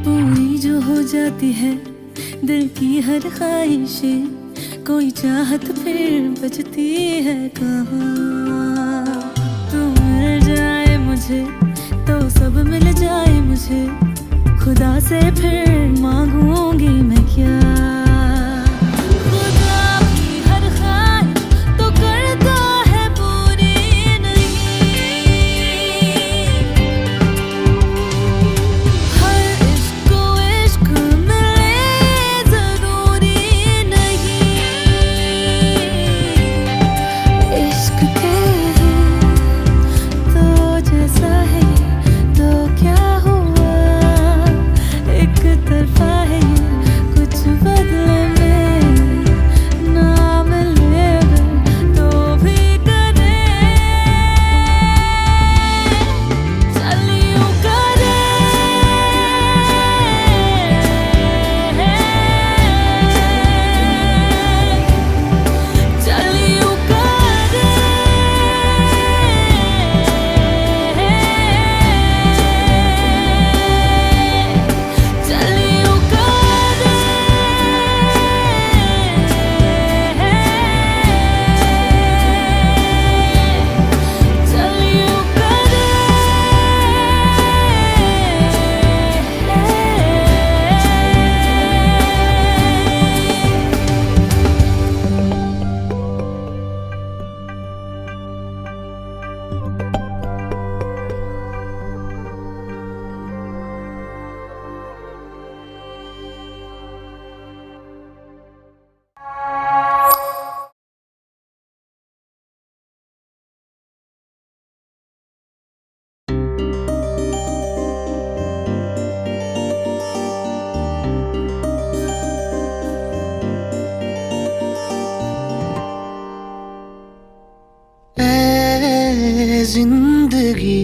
पूरी जो हो जाती है दिल की हर ख्वाहिशें, कोई चाहत फिर बचती है कहाँ। तू मिल जाए मुझे तो सब मिल जाए मुझे, खुदा से फिर मांगूंगी मैं क्या। खुदा की हर ख्वाहिश तो करता है पूरी नहीं, हर इश्क को इश्क मिले जरूरी नहीं। इश्क के ही तो जैसा है तो क्या हुआ, एक तरफा है ये कुछ बदले में ना मिले अगर तो भी करे। चल यूं करे चल यूं करे चल यूं करे चल यूं ऐ जिंदगी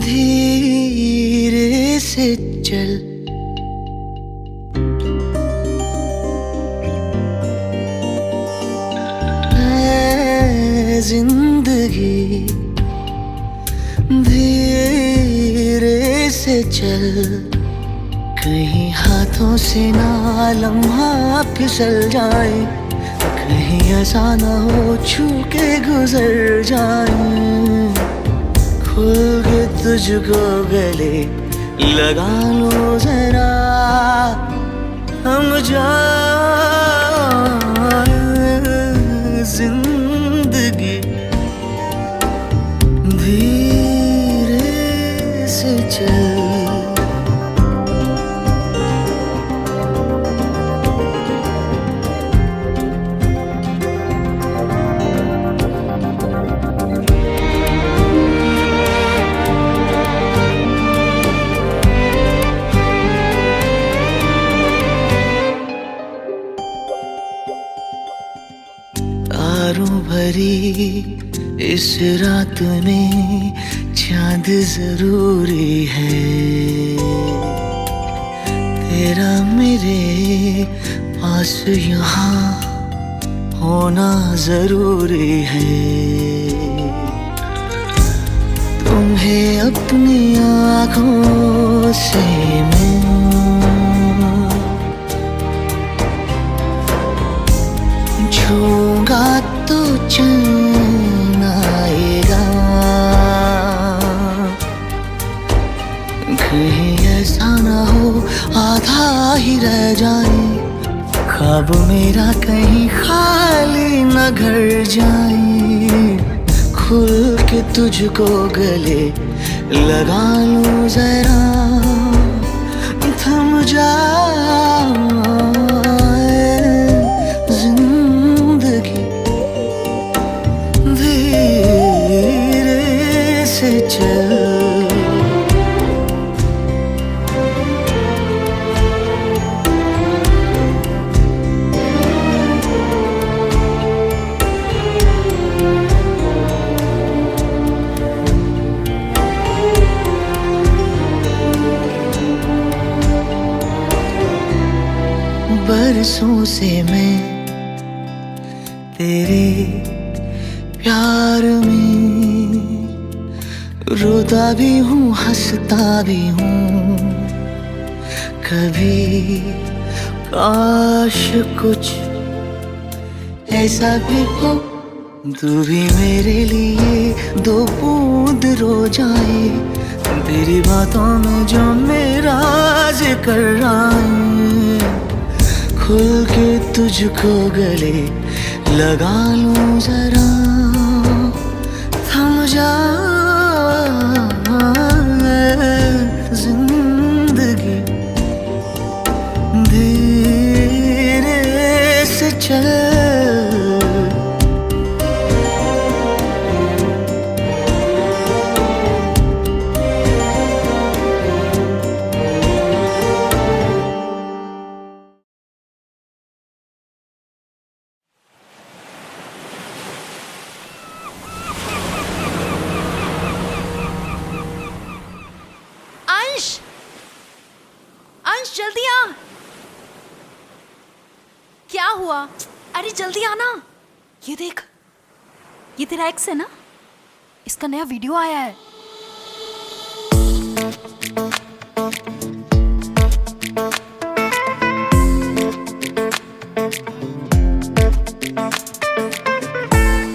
धीरे से चल, ऐ जिंदगी धीरे से चल, कहीं हाथों से ना लम्हा फिसल जाए, कहीं ऐसा ना हो छू के गुजर जाए। खुल के तुझको गले लगा लो जरा, हम जाए जिंदगी धीरे से चल। इस रात में चांद जरूरी है, तेरा मेरे पास यहाँ होना जरूरी है। तुम्हें अपनी आँखों से मैं छूंगा तो चैन आएगा, कहीं ऐसा ना हो आधा ही रह जाए, ख्वाब मेरा कहीं खाली न घर जाए। खुल के तुझको गले लगा लूं जरा, थम जाए जिंदगी, धीरे से चल। बरसों से मैं तेरे प्यार में रोता भी हूँ हंसता भी हूँ, कभी काश कुछ ऐसा भी हो तू भी मेरे लिए दो बूंद रो जाए, तेरी बातों में जो मेरा जिक्र आए। खुल के तुझको गले लगा लूं जरा, थम जाए जिंदगी, धीरे से चल। अंश जल्दी आ। क्या हुआ? अरे जल्दी आना। ये देख, ये तेरा एक्स है ना, इसका नया वीडियो आया है।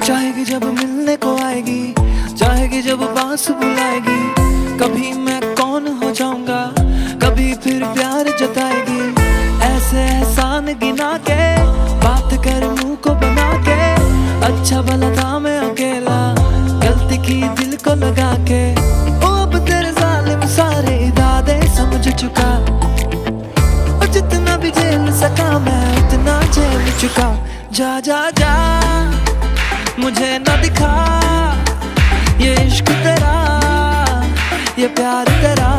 चाहेगी जब मिलने को आएगी, चाहेगी जब पास बुलाएगी, कभी मैं कौन हो जाऊंगा, कभी फिर प्यार जताएगी। ऐसे एहसान गिना के बात कर मुंह को बना के, अच्छा भला था मैं अकेला, गलती की दिल को लगा के। ओ अब तेरे जालिम सारे इरादे समझ चुका, और जितना भी झेल सका मैं उतना झेल चुका। जा जा जा मुझे न दिखा ये इश्क तेरा, ये प्यार तेरा।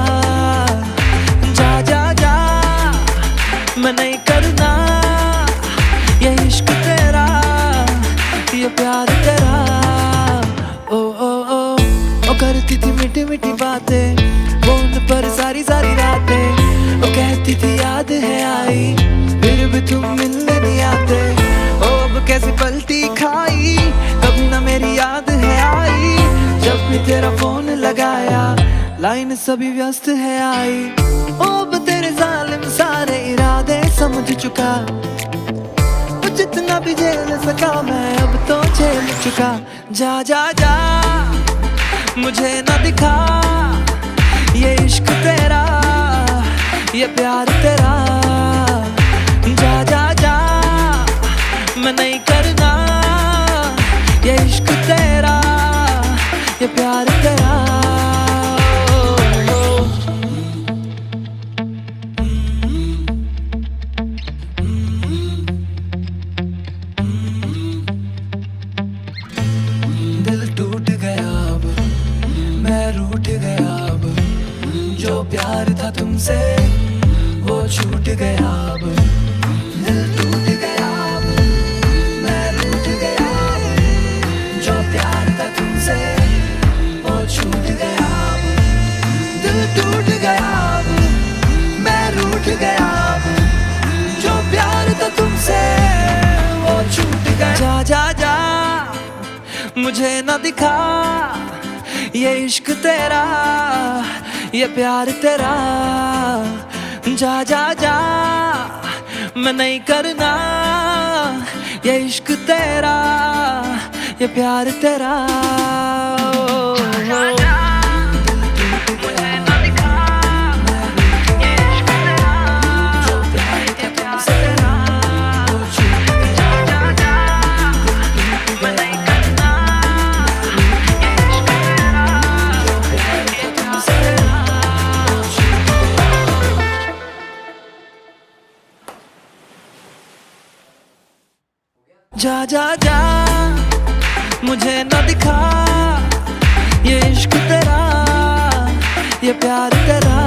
जा जा जा मैं नहीं करना ये इश्क तेरा, ये प्यार तेरा। ओ ओ ओ ओ करती थी मीठी मीठी बातें फोन पर सारी सारी रातें, ओ कहती थी याद है आई फिर भी तुम मिलने नहीं आते। ओ अब कैसी पलटी खाई, कभी ना मेरी याद है आई, जब भी तेरा फोन लगाया लाइन सभी व्यस्त है आई। ओ अब तेरे जालिम सारे इरादे समझ चुका, जितना भी झेल सका मैं अब तो झेल चुका। जा जा जा मुझे ना दिखा ये इश्क तेरा, ये प्यार तेरा। जा जा जा मैं नहीं करना ये इश्क तेरा, ये प्यार तेरा। दिल टूट गया अब, मैं रूठ गया अब, जो प्यार था तुमसे वो छूट गया अब। दिल टूट गया अब, मैं रूठ गया अब, जो प्यार था तुमसे मुझे न दिखा ये इश्क तेरा, ये प्यार तेरा। जा जा जा मैं नहीं करना ये इश्क तेरा, ये प्यार तेरा। जा जा जा मुझे न दिखा ये इश्क तेरा, ये प्यार तेरा।